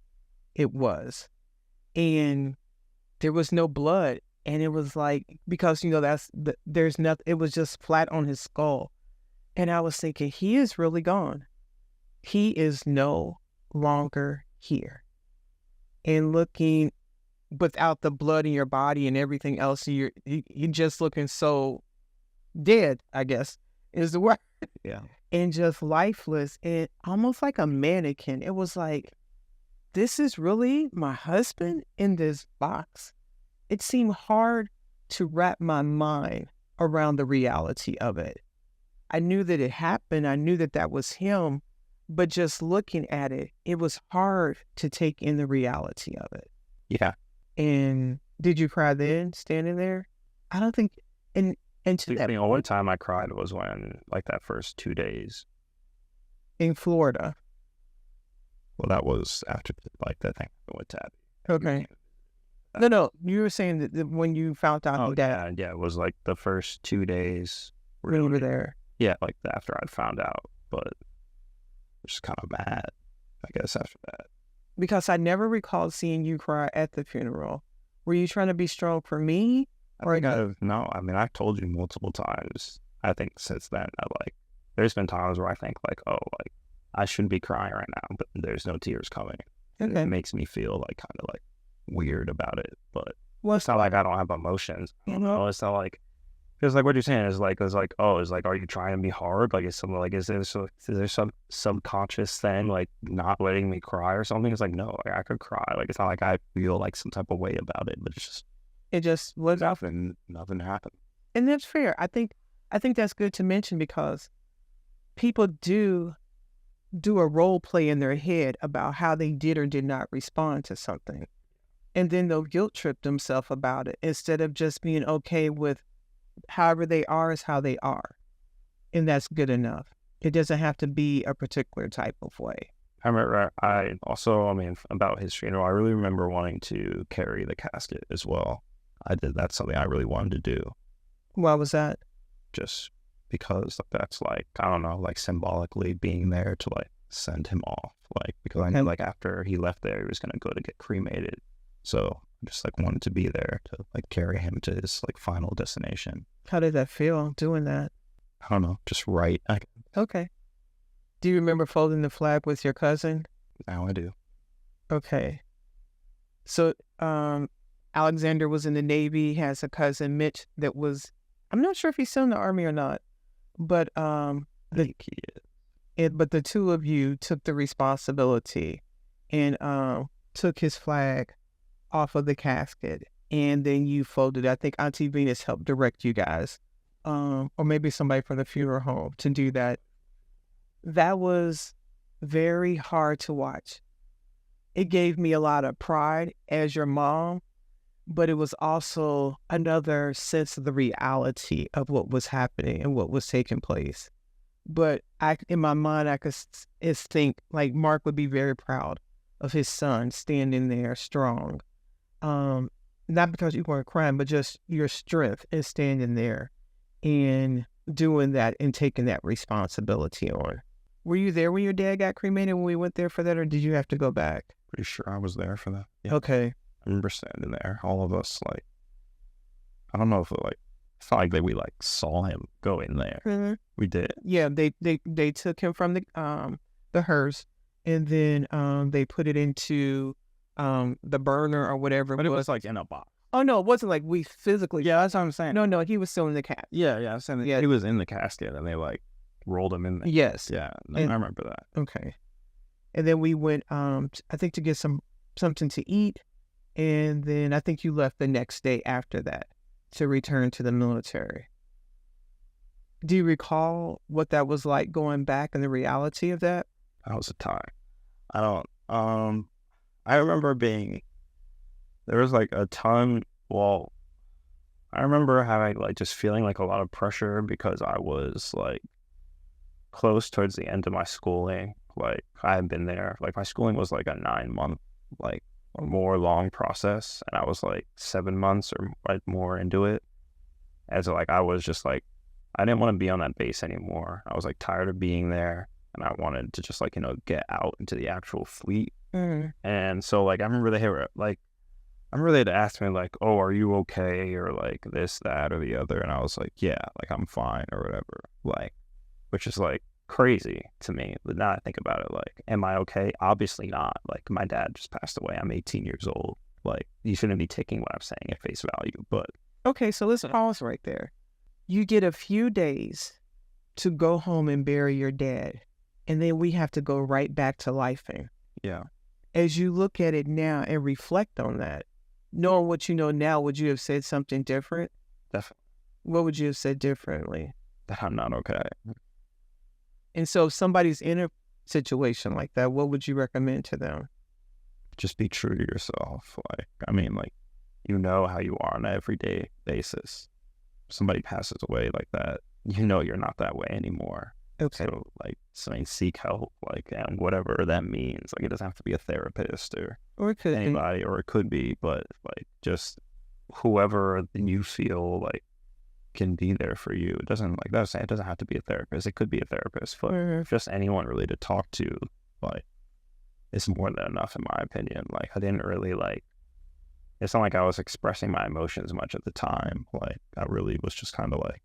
[SPEAKER 1] it was. And there was no blood. And it was like, because, there's nothing, it was just flat on his skull. And I was thinking, he is really gone. He is no longer here. And looking without the blood in your body and everything else, you're just looking so dead, I guess, is the word.
[SPEAKER 3] Yeah.
[SPEAKER 1] and just lifeless and almost like a mannequin. It was like, this is really my husband in this box. It seemed hard to wrap my mind around the reality of it. I knew that it happened. I knew that that was him, but just looking at it, it was hard to take in the reality of it.
[SPEAKER 3] Yeah.
[SPEAKER 1] And did you cry then, standing there? I don't think, and to that
[SPEAKER 3] The only time I cried was when, like, that first 2 days.
[SPEAKER 1] in Florida.
[SPEAKER 3] Well, that was after, like, that thing with Tabby.
[SPEAKER 1] Okay. No, you were saying that when you found out
[SPEAKER 3] Oh,
[SPEAKER 1] that
[SPEAKER 3] yeah, it was, like, the first 2 days.
[SPEAKER 1] when you were there.
[SPEAKER 3] Yeah, like, after I'd found out, but just kind of mad, I guess, after that.
[SPEAKER 1] Because I never recalled seeing you cry at the funeral. Were you trying to be strong for me?
[SPEAKER 3] No, I mean, I've told you multiple times, I think since then, that, like, there's been times where I think, like, oh, like, I shouldn't be crying right now, but there's no tears coming.
[SPEAKER 1] Okay.
[SPEAKER 3] It makes me feel, like, kind of, like, weird about it, but
[SPEAKER 1] Well,
[SPEAKER 3] it's not like I don't have emotions.
[SPEAKER 1] You know?
[SPEAKER 3] It's not like, because, like, what you're saying is like, are you trying to be hard? Like, is there some subconscious thing, like, not letting me cry or something? It's like, no, like, I could cry. Like, it's not like I feel like some type of way about it, but it's just
[SPEAKER 1] was out.
[SPEAKER 3] nothing happened.
[SPEAKER 1] And that's fair. I think that's good to mention because people do a role play in their head about how they did or did not respond to something. And then they'll guilt trip themselves about it instead of just being okay with however they are is how they are. And that's good enough. It doesn't have to be a particular type of way.
[SPEAKER 3] I remember, about his funeral, I really remember wanting to carry the casket as well. That's something I really wanted to do.
[SPEAKER 1] Why was that?
[SPEAKER 3] Just because that's, like, I don't know, like, symbolically being there to, like, send him off. Like, because I knew, like, after he left there, he was going to go to get cremated. So I just, like, wanted to be there to, like, carry him to his, like, final destination.
[SPEAKER 1] How did that feel doing that?
[SPEAKER 3] I don't know, just right.
[SPEAKER 1] Okay. Do you remember folding the flag with your cousin?
[SPEAKER 3] Now I do.
[SPEAKER 1] Okay. So, Alexander was in the Navy, has a cousin, Mitch, that was, I'm not sure if he's still in the Army or not, but
[SPEAKER 3] I think he is.
[SPEAKER 1] but the two of you took the responsibility and took his flag off of the casket, and then you folded it. I think Auntie Venus helped direct you guys, or maybe somebody from the funeral home to do that. That was very hard to watch. It gave me a lot of pride as your mom, but it was also another sense of the reality of what was happening and what was taking place. But in my mind, I could think like Mark would be very proud of his son standing there strong. Not because you weren't crying, but just your strength in standing there and doing that and taking that responsibility on. Were you there when your dad got cremated when we went there for that, or did you have to go back?
[SPEAKER 3] Pretty sure I was there for that. Yeah.
[SPEAKER 1] Okay.
[SPEAKER 3] I remember standing there, all of us, like, I don't know if it's not like that we, like, saw him go in there.
[SPEAKER 1] Mm-hmm.
[SPEAKER 3] We did.
[SPEAKER 1] Yeah, they took him from the hearse, and then they put it into the burner or whatever.
[SPEAKER 3] But it was, like, in a box.
[SPEAKER 1] Oh no, it wasn't like we physically.
[SPEAKER 3] Yeah, that's what I'm saying.
[SPEAKER 1] No, he was still in the casket.
[SPEAKER 3] Yeah, I'm saying
[SPEAKER 1] Yeah.
[SPEAKER 3] he was in the casket, and they, like, rolled him in there.
[SPEAKER 1] Yes.
[SPEAKER 3] Yeah,
[SPEAKER 1] And-
[SPEAKER 3] I remember that.
[SPEAKER 1] Okay. And then we went, I think, to get something to eat, and then I think you left the next day after that to return to the military. Do you recall what that was like going back and the reality of that?
[SPEAKER 3] That was a time. I don't, I remember there was, like, a ton, well, I remember having, like, just feeling, like, a lot of pressure because I was, like, close towards the end of my schooling. Like, I had been there, like, my schooling was, like, a 9-month, like, or more long process, and I was, like, 7 months or, like, more into it. As, like, I was just, like, I didn't want to be on that base anymore. I was, like, tired of being there, and I wanted to just, like, get out into the actual fleet.
[SPEAKER 1] Mm-hmm.
[SPEAKER 3] And so, like, I remember they had asked me, like, oh, are you okay, or, like, this, that, or the other, and I was like, yeah, like, I'm fine, or whatever, like, which is, like, crazy to me. But now I think about it, like, am I okay? Obviously not. Like, my dad just passed away. I'm 18 years old. Like, you shouldn't be taking what I'm saying at face value, but...
[SPEAKER 1] Okay, so let's pause right there. You get a few days to go home and bury your dad, and then we have to go right back to lifing.
[SPEAKER 3] Yeah,
[SPEAKER 1] As you look at it now and reflect on that, knowing what you know now, would you have said something different?
[SPEAKER 3] definitely.
[SPEAKER 1] What would you have said differently?
[SPEAKER 3] That I'm not okay.
[SPEAKER 1] And so if somebody's in a situation like that, what would you recommend to them?
[SPEAKER 3] Just be true to yourself. Like, I mean, like, you know how you are on an everyday basis. If somebody passes away like that, you know you're not that way anymore.
[SPEAKER 1] Okay.
[SPEAKER 3] So, like, seek help, like, and whatever that means. Like, it doesn't have to be a therapist or
[SPEAKER 1] Or it could be.
[SPEAKER 3] anybody, or it could be, but, like, just whoever you feel like can be there for you. It doesn't, like that was saying, it doesn't have to be a therapist. It could be a therapist, but just anyone really to talk to, like, it's more than enough in my opinion. Like, I didn't really, like, it's not like I was expressing my emotions much at the time. Like, I really was just kind of like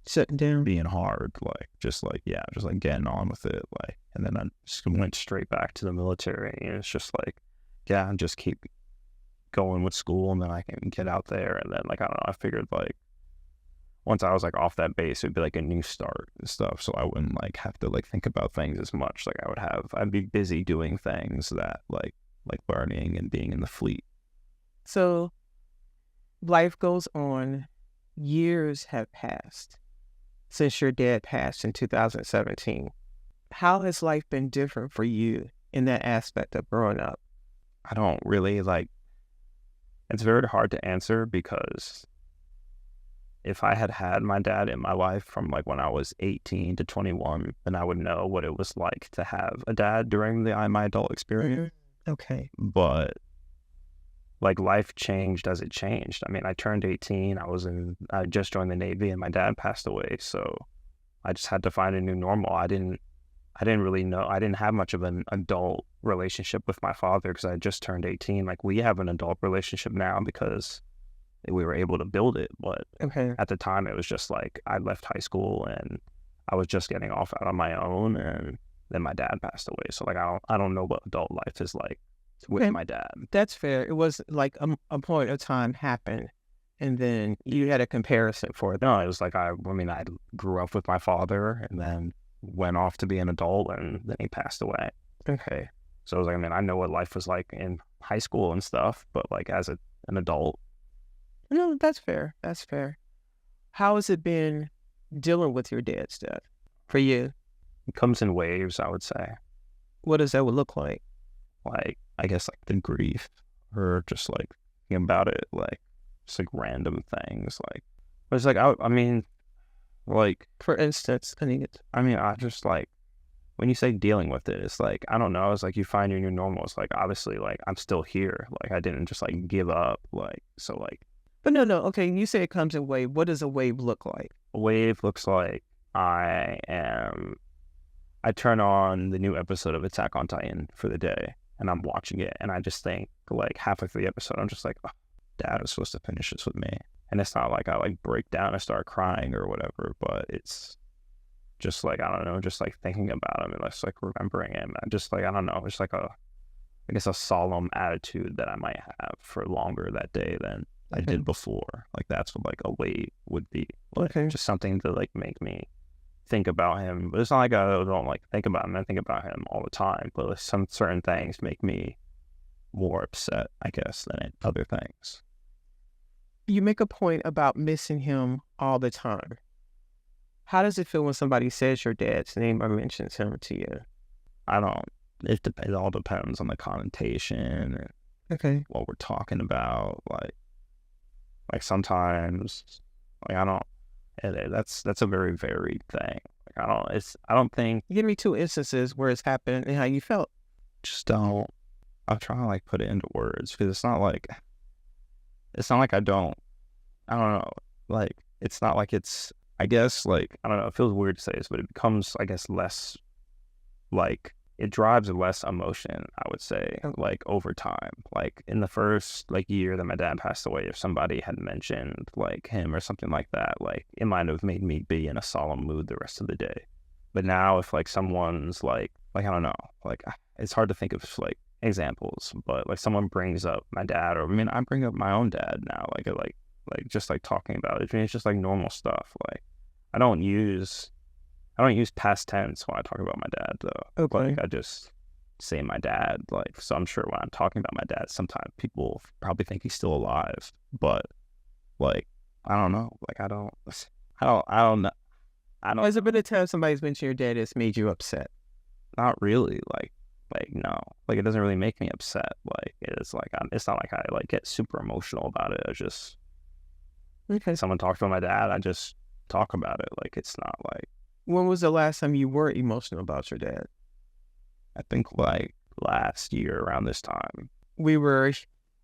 [SPEAKER 1] Shutting down.
[SPEAKER 3] being hard, like, just like, yeah, just like getting on with it. Like, and then I just went straight back to the military, and it's just like, yeah, and just keep going with school, and then I can get out there. And then, like, I don't know, I figured, like, once I was, like, off that base, it'd be like a new start and stuff. So I wouldn't, like, have to, like, think about things as much. Like, I'd be busy doing things that, like learning and being in the fleet.
[SPEAKER 1] So life goes on. Years have passed since your dad passed in 2017. How has life been different for you in that aspect of growing up?
[SPEAKER 3] I don't really, like, it's very hard to answer, because if I had had my dad in my life from, like, when I was 18 to 21, then I would know what it was like to have a dad during my adult experience.
[SPEAKER 1] Okay.
[SPEAKER 3] But, like, life changed as it changed. I mean, I turned 18, I just joined the Navy, and my dad passed away. So I just had to find a new normal. I didn't really know. I didn't have much of an adult relationship with my father, because I just turned 18. Like, we have an adult relationship now because we were able to build it. But
[SPEAKER 1] Okay.
[SPEAKER 3] at the time, it was just like, I left high school and I was just getting off out on my own, and then my dad passed away. So, like, I don't know what adult life is like with
[SPEAKER 1] Okay.
[SPEAKER 3] my dad.
[SPEAKER 1] That's fair. It was like a point of time happened, and then you had a comparison for it.
[SPEAKER 3] No, it was like, I mean, I grew up with my father and then went off to be an adult, and then he passed away.
[SPEAKER 1] Okay.
[SPEAKER 3] So I was like, I mean, I know what life was like in high school and stuff, but, like, as an adult,
[SPEAKER 1] No, that's fair. That's fair. How has it been dealing with your dad's death for you?
[SPEAKER 3] it comes in waves, I would say.
[SPEAKER 1] What does that would look like?
[SPEAKER 3] Like, I guess, like, the grief, or just, like, thinking about it, like, just, like, random things. Like, but it's like, I mean, like,
[SPEAKER 1] For instance,
[SPEAKER 3] I just, like, when you say dealing with it, it's like, I don't know, it's like you find your new normal. It's like, obviously, like, I'm still here. Like, I didn't just, like, give up. Like, so, like,
[SPEAKER 1] But no. Okay, you say it comes in wave. What does a wave look like?
[SPEAKER 3] a wave looks like I turn on the new episode of Attack on Titan for the day, and I'm watching it, and I just think, like, halfway through the episode, I'm just like, oh, Dad was supposed to finish this with me. And it's not like I, like, break down and start crying or whatever, but it's just, like, I don't know, just, like, thinking about him and just, like, remembering him. I just, like, I don't know, it's like I guess a solemn attitude that I might have for longer that day than I did before. Like, that's what, like, a wave would be. Like, just something to, like, make me think about him. But it's not like I don't, like, think about him. I think about him all the time. But, like, some certain things make me more upset, I guess, than other things.
[SPEAKER 1] You make a point about missing him all the time. How does it feel when somebody says your dad's name or mentions him to you?
[SPEAKER 3] I don't. It all depends on the connotation and
[SPEAKER 1] Okay.
[SPEAKER 3] what we're talking about. Like sometimes, like, I don't. That's a very varied thing. Like, I don't think.
[SPEAKER 1] Give me 2 instances where it's happened and how you felt.
[SPEAKER 3] Just don't. I'm trying to, like, put it into words, because it's not like I don't know. Like, it's not like it's, I guess, like, I don't know, it feels weird to say this, but it becomes, I guess, less, like, it drives less emotion, I would say, like, over time. Like, in the first, like, year that my dad passed away, if somebody had mentioned, like, him or something like that, like, it might have made me be in a solemn mood the rest of the day. But now, if, like, someone's, like, I don't know, like, it's hard to think of, like, examples, but, like, someone brings up my dad, or, I mean, I bring up my own dad now, like, just, like, talking about it. I mean, it's just, like, normal stuff. Like, I I don't use past tense when I talk about my dad though.
[SPEAKER 1] Okay.
[SPEAKER 3] Like I just say my dad. Like so, I'm sure when I'm talking about my dad, sometimes people probably think he's still alive, but like I don't know. Like I don't know. I don't.
[SPEAKER 1] Has there been a time somebody's mentioned your dad that's made you upset?
[SPEAKER 3] Not really. Like no. Like it doesn't really make me upset. Like it's like it's not like I like get super emotional about it. I just
[SPEAKER 1] Okay.
[SPEAKER 3] someone talks about my dad, I just talk about it. Like it's not like
[SPEAKER 1] When was the last time you were emotional about your dad?
[SPEAKER 3] I think like last year around this time.
[SPEAKER 1] We were,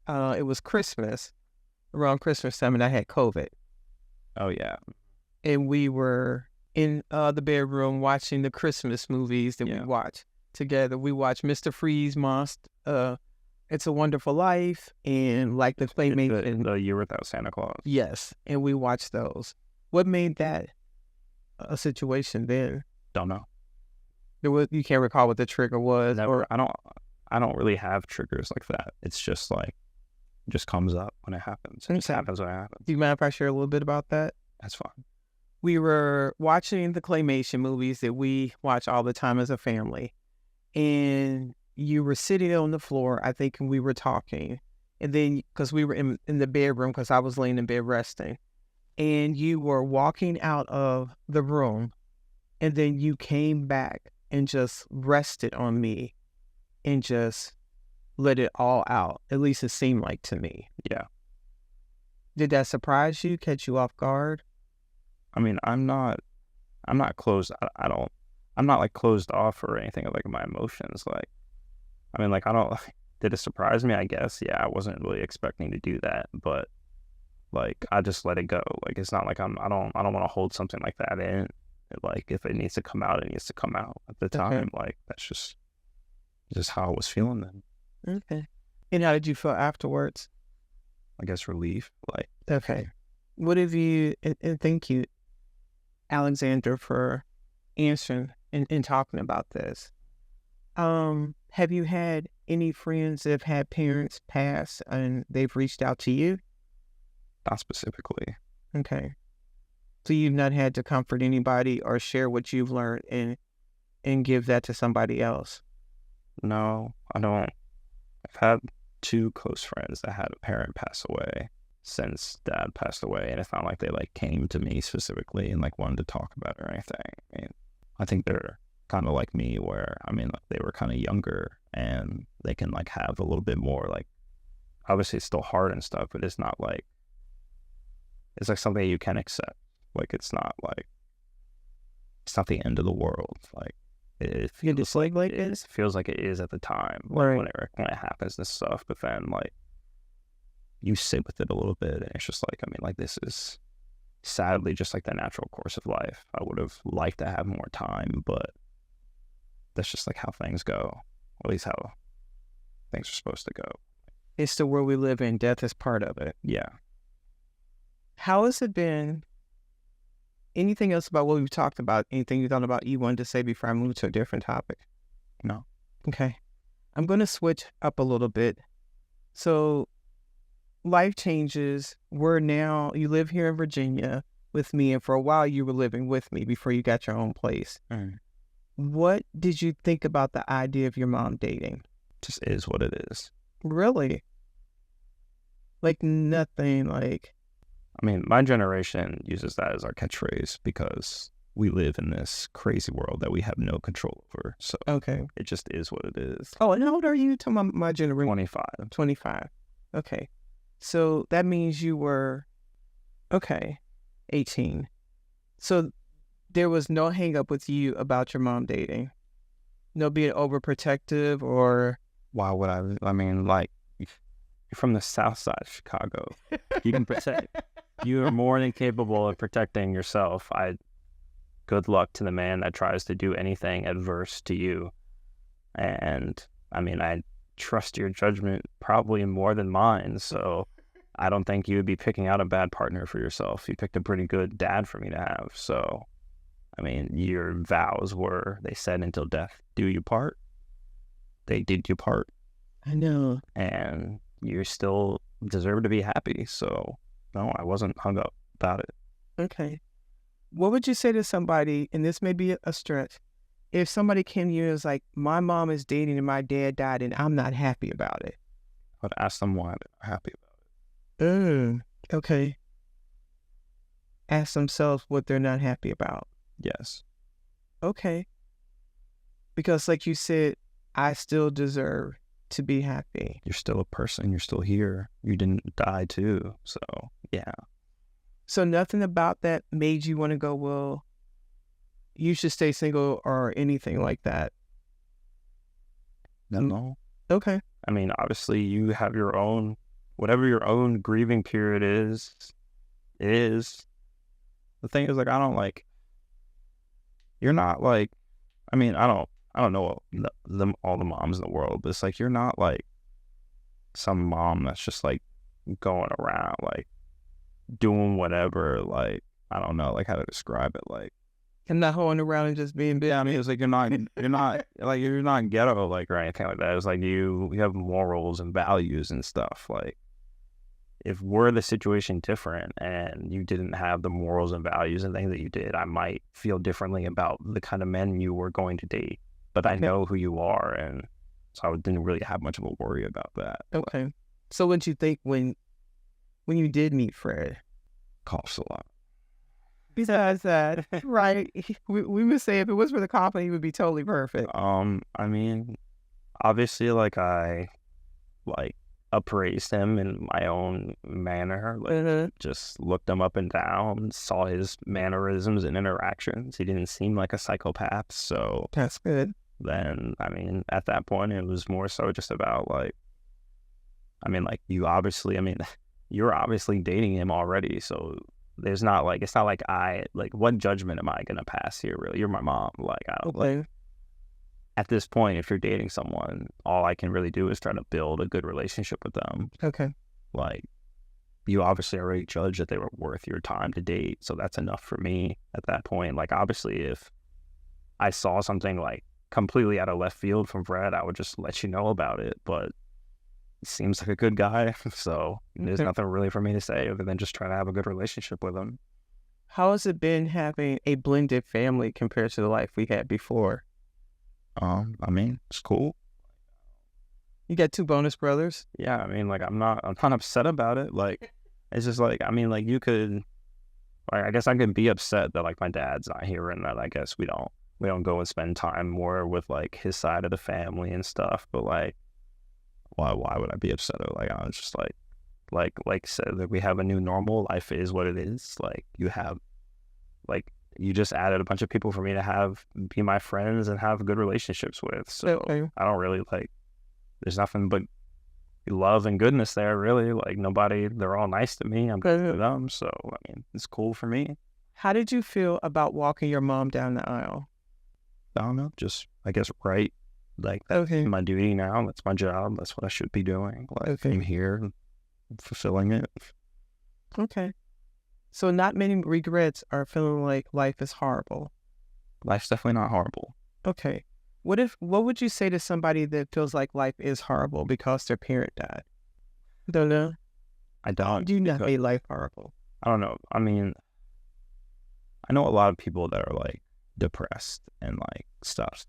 [SPEAKER 1] it was Christmas, around Christmas time, and I had COVID.
[SPEAKER 3] Oh yeah.
[SPEAKER 1] And we were in the bedroom watching the Christmas movies that we watch together. We watched Mr. Freeze, It's a Wonderful Life, and like the claymation.
[SPEAKER 3] The Year Without Santa Claus.
[SPEAKER 1] Yes, and we watched those. What made that a situation then?
[SPEAKER 3] Don't know.
[SPEAKER 1] You can't recall what the trigger was?
[SPEAKER 3] Never.
[SPEAKER 1] Or
[SPEAKER 3] I don't really have triggers like that. It's just like, it just comes up when it happens. It just happens when it happens.
[SPEAKER 1] Do you mind if I share a little bit about that?
[SPEAKER 3] That's fine.
[SPEAKER 1] We were watching the claymation movies that we watch all the time as a family. And you were sitting on the floor, I think, and we were talking. And then, because we were in the bedroom, because I was laying in bed resting. And you were walking out of the room. And then you came back and just rested on me and just let it all out. At least it seemed like to me.
[SPEAKER 3] Yeah.
[SPEAKER 1] Did that surprise you, catch you off guard?
[SPEAKER 3] I mean, I'm not closed. I'm not like closed off or anything of like my emotions. Like, I mean, like, I don't, did it surprise me? I guess. Yeah. I wasn't really expecting to do that, but like, I just let it go. Like, it's not like I don't want to hold something like that in. Like, if it needs to come out, it needs to come out at the time. Like, that's just how I was feeling then.
[SPEAKER 1] Okay. And how did you feel afterwards?
[SPEAKER 3] I guess relief. Like,
[SPEAKER 1] okay. What have you, and thank you, Alexander, for answering and talking about this. Have you had any friends that have had parents pass and they've reached out to you?
[SPEAKER 3] Not specifically.
[SPEAKER 1] Okay. So you've not had to comfort anybody or share what you've learned and give that to somebody else?
[SPEAKER 3] No, I don't. I've had 2 close friends that had a parent pass away since dad passed away, and it's not like they like came to me specifically and like wanted to talk about it or anything. I mean, I think they're kind of like me where, I mean, like, they were kind of younger and they can like have a little bit more like, obviously it's still hard and stuff, but it's not like, it's like something you can accept. Like, it's not the end of the world. Like, it feels like it is. It feels like it is at the time,
[SPEAKER 1] right,
[SPEAKER 3] when it happens and stuff. But then, like, you sit with it a little bit, and it's just like, I mean, like, this is sadly just like the natural course of life. I would have liked to have more time, but that's just like how things go. At least how things are supposed to go.
[SPEAKER 1] It's the world we live in. Death is part of it.
[SPEAKER 3] Yeah.
[SPEAKER 1] How has it been? Anything else about what we've talked about? Anything you thought about you wanted to say before I move to a different topic?
[SPEAKER 3] No.
[SPEAKER 1] Okay. I'm going to switch up a little bit. So life changes. You live here in Virginia with me, and for a while you were living with me before you got your own place.
[SPEAKER 3] Mm.
[SPEAKER 1] What did you think about the idea of your mom dating?
[SPEAKER 3] Just is what it is.
[SPEAKER 1] Really? Like nothing like...
[SPEAKER 3] I mean, my generation uses that as our catchphrase because we live in this crazy world that we have no control over. So
[SPEAKER 1] okay,
[SPEAKER 3] it just is what it is.
[SPEAKER 1] Oh, and how old are you to my generation?
[SPEAKER 3] 25.
[SPEAKER 1] 25. Okay. So that means you were, 18. So there was no hang up with you about your mom dating? No being overprotective or...
[SPEAKER 3] Why would I mean, like, you're from the south side of Chicago. You can protect... You are more than capable of protecting yourself. Good luck to the man that tries to do anything adverse to you. And, I mean, I trust your judgment probably more than mine, so I don't think you would be picking out a bad partner for yourself. You picked a pretty good dad for me to have, so, I mean, your vows were, they said, until death do you part. They did you part.
[SPEAKER 1] I know.
[SPEAKER 3] And you still deserve to be happy, so... No, I wasn't hung up about it.
[SPEAKER 1] Okay. What would you say to somebody, and this may be a stretch, if somebody came to you and was like, my mom is dating and my dad died and I'm not happy about it?
[SPEAKER 3] I'd ask them why they're happy about
[SPEAKER 1] Okay. Ask themselves what they're not happy about.
[SPEAKER 3] it. Yes.
[SPEAKER 1] Okay. Because like you said, I still deserve to be happy.
[SPEAKER 3] You're still a person. You're still here. You didn't die too. So, yeah.
[SPEAKER 1] So nothing about that made you want to go, well, you should stay single or anything like that?
[SPEAKER 3] No.
[SPEAKER 1] Okay.
[SPEAKER 3] I mean, obviously you have your own, whatever your own grieving period is. The thing is, like, I don't like, you're not like, I mean, I don't know all the moms in the world, but it's like, you're not like some mom that's just like going around, like doing whatever, like, I don't know, like how to describe it. Like,
[SPEAKER 1] And not holding around and just being big.
[SPEAKER 3] yeah, I mean, it's like, you're not like, you're not ghetto, like, or anything like that. It's like you have morals and values and stuff. Like, if were the situation different and you didn't have the morals and values and things that you did, I might feel differently about the kind of men you were going to date. But I know who you are, and so I didn't really have much of a worry about that.
[SPEAKER 1] Okay. So what you think when you did meet Fred?
[SPEAKER 3] Costs a lot.
[SPEAKER 1] Besides that, right? We would say if it was for the company, he would be totally perfect.
[SPEAKER 3] I mean, obviously, like, I like appraised him in my own manner, like just looked him up and down, saw his mannerisms and interactions. He didn't seem like a psychopath, so
[SPEAKER 1] That's good.
[SPEAKER 3] then, I mean, at that point, it was more so just about like, I mean, like, you're obviously dating him already, so there's not like, it's not like what judgment am I gonna pass here? Really, you're my mom. Like, I don't like. At this point, if you're dating someone, all I can really do is try to build a good relationship with them.
[SPEAKER 1] Okay.
[SPEAKER 3] Like, you obviously already judged that they were worth your time to date, so that's enough for me at that point. Like, obviously, if I saw something like completely out of left field from Fred, I would just let you know about it. But he seems like a good guy, so there's nothing really for me to say other than just trying to have a good relationship with him.
[SPEAKER 1] How has it been having a blended family compared to the life we had before?
[SPEAKER 3] I mean, it's cool.
[SPEAKER 1] You got 2 bonus brothers?
[SPEAKER 3] Yeah, I mean, like, I'm not upset about it. Like, it's just like, I mean, like, you could, like, I guess I could be upset that like my dad's not here and that I guess we don't go and spend time more with like his side of the family and stuff. But like, why would I be upset? Like, I was just like said, that we have a new normal. Life is what it is. Like, you just added a bunch of people for me to be my friends and have good relationships with. So I don't really like, there's nothing but love and goodness there, really. Like, nobody, they're all nice to me. I'm good with them. So, I mean, it's cool for me.
[SPEAKER 1] How did you feel about walking your mom down the aisle?
[SPEAKER 3] I don't know, just, I guess, right. Like, that's my duty now. That's my job. That's what I should be doing. Like, I'm here fulfilling it.
[SPEAKER 1] Okay. So not many regrets are feeling like life is horrible.
[SPEAKER 3] Life's definitely not horrible.
[SPEAKER 1] Okay. What would you say to somebody that feels like life is horrible because their parent died? Don't know.
[SPEAKER 3] I don't.
[SPEAKER 1] Do not make life horrible.
[SPEAKER 3] I don't know. I mean, I know a lot of people that are like depressed and like stuff,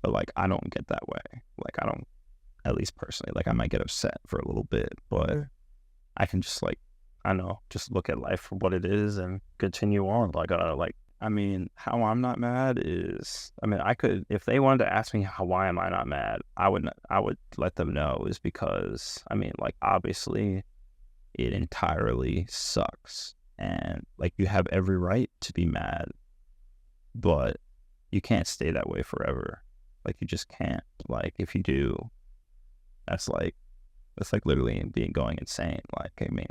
[SPEAKER 3] but like, I don't get that way. Like, I don't, at least personally, like, I might get upset for a little bit, but I can just like, I know, just look at life for what it is and continue on. Like, I mean, how I'm not mad is, I mean, I could, if they wanted to ask me why am I not mad, I would let them know is because, I mean, like, obviously it entirely sucks and like, you have every right to be mad, but you can't stay that way forever. Like, you just can't. Like, if you do, that's like literally going insane. Like, I mean,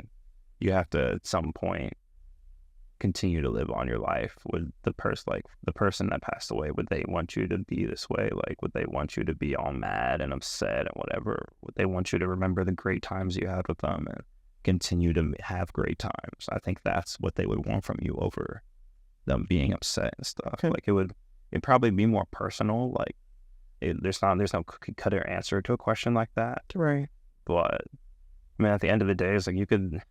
[SPEAKER 3] you have to at some point continue to live on your life with the person that passed away. Would they want you to be this way? Like, would they want you to be all mad and upset and whatever? Would they want you to remember the great times you had with them and continue to have great times? I think that's what they would want from you over them being upset and stuff. Okay. Like, it'd probably be more personal. Like, there's no cookie cutter answer to a question like that.
[SPEAKER 1] Right.
[SPEAKER 3] But I mean, at the end of the day, it's like, you could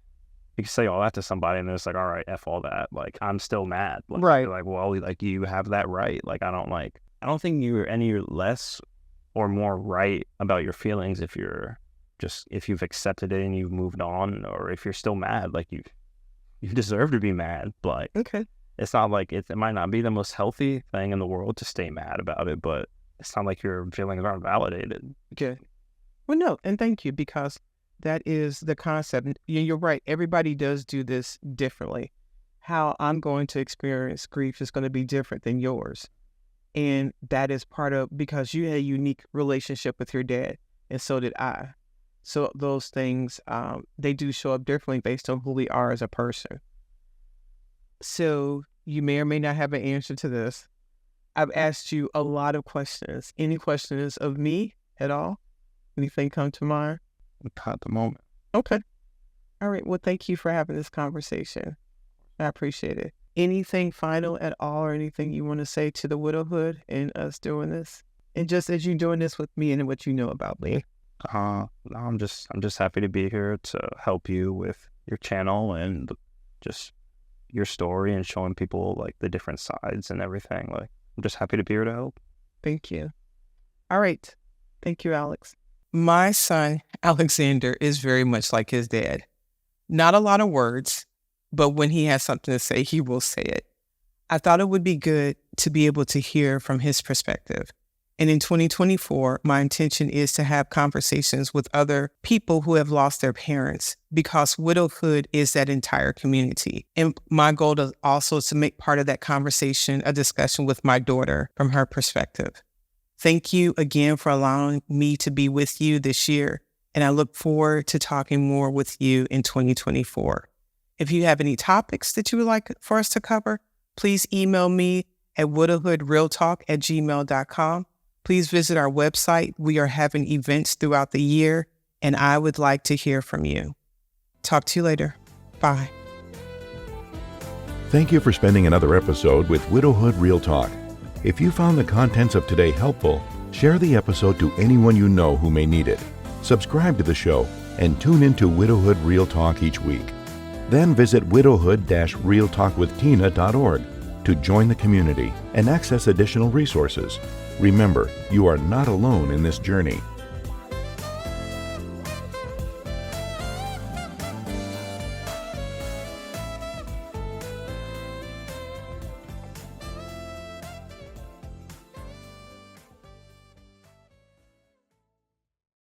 [SPEAKER 3] you can say all that to somebody and it's like, all right, F all that. Like, I'm still mad. Like,
[SPEAKER 1] Right.
[SPEAKER 3] you're like, well, like, you have that right. Like, I don't think you're any less or more right about your feelings if you've accepted it and you've moved on, or if you're still mad. Like, you deserve to be mad. But
[SPEAKER 1] Okay.
[SPEAKER 3] it's not like it might not be the most healthy thing in the world to stay mad about it, but it's not like your feelings aren't validated.
[SPEAKER 1] Okay. Well, no, and thank you, because that is the concept. And you're right. Everybody does do this differently. How I'm going to experience grief is going to be different than yours. And that is part of, because you had a unique relationship with your dad, and so did I. So those things, they do show up differently based on who we are as a person. So you may or may not have an answer to this. I've asked you a lot of questions. Any questions of me at all? Anything come to mind?
[SPEAKER 3] Not at the moment.
[SPEAKER 1] Okay. All right. Well, thank you for having this conversation. I appreciate it. Anything final at all, or anything you want to say to the widowhood and us doing this? And just as you're doing this with me and what you know about me.
[SPEAKER 3] No, I'm just happy to be here to help you with your channel and just your story and showing people like the different sides and everything. Like, I'm just happy to be here to help.
[SPEAKER 1] Thank you. All right. Thank you, Alex. My son, Alexander, is very much like his dad. Not a lot of words, but when he has something to say, he will say it. I thought it would be good to be able to hear from his perspective. And in 2024, my intention is to have conversations with other people who have lost their parents, because widowhood is that entire community. And my goal is also to make part of that conversation a discussion with my daughter from her perspective. Thank you again for allowing me to be with you this year, and I look forward to talking more with you in 2024. If you have any topics that you would like for us to cover, please email me at widowhoodrealtalk@gmail.com. Please visit our website. We are having events throughout the year, and I would like to hear from you. Talk to you later. Bye.
[SPEAKER 2] Thank you for spending another episode with Widowhood Real Talk. If you found the contents of today helpful, share the episode to anyone you know who may need it. Subscribe to the show and tune into Widowhood Real Talk each week. Then visit widowhood-realtalkwithtina.org to join the community and access additional resources. Remember, you are not alone in this journey.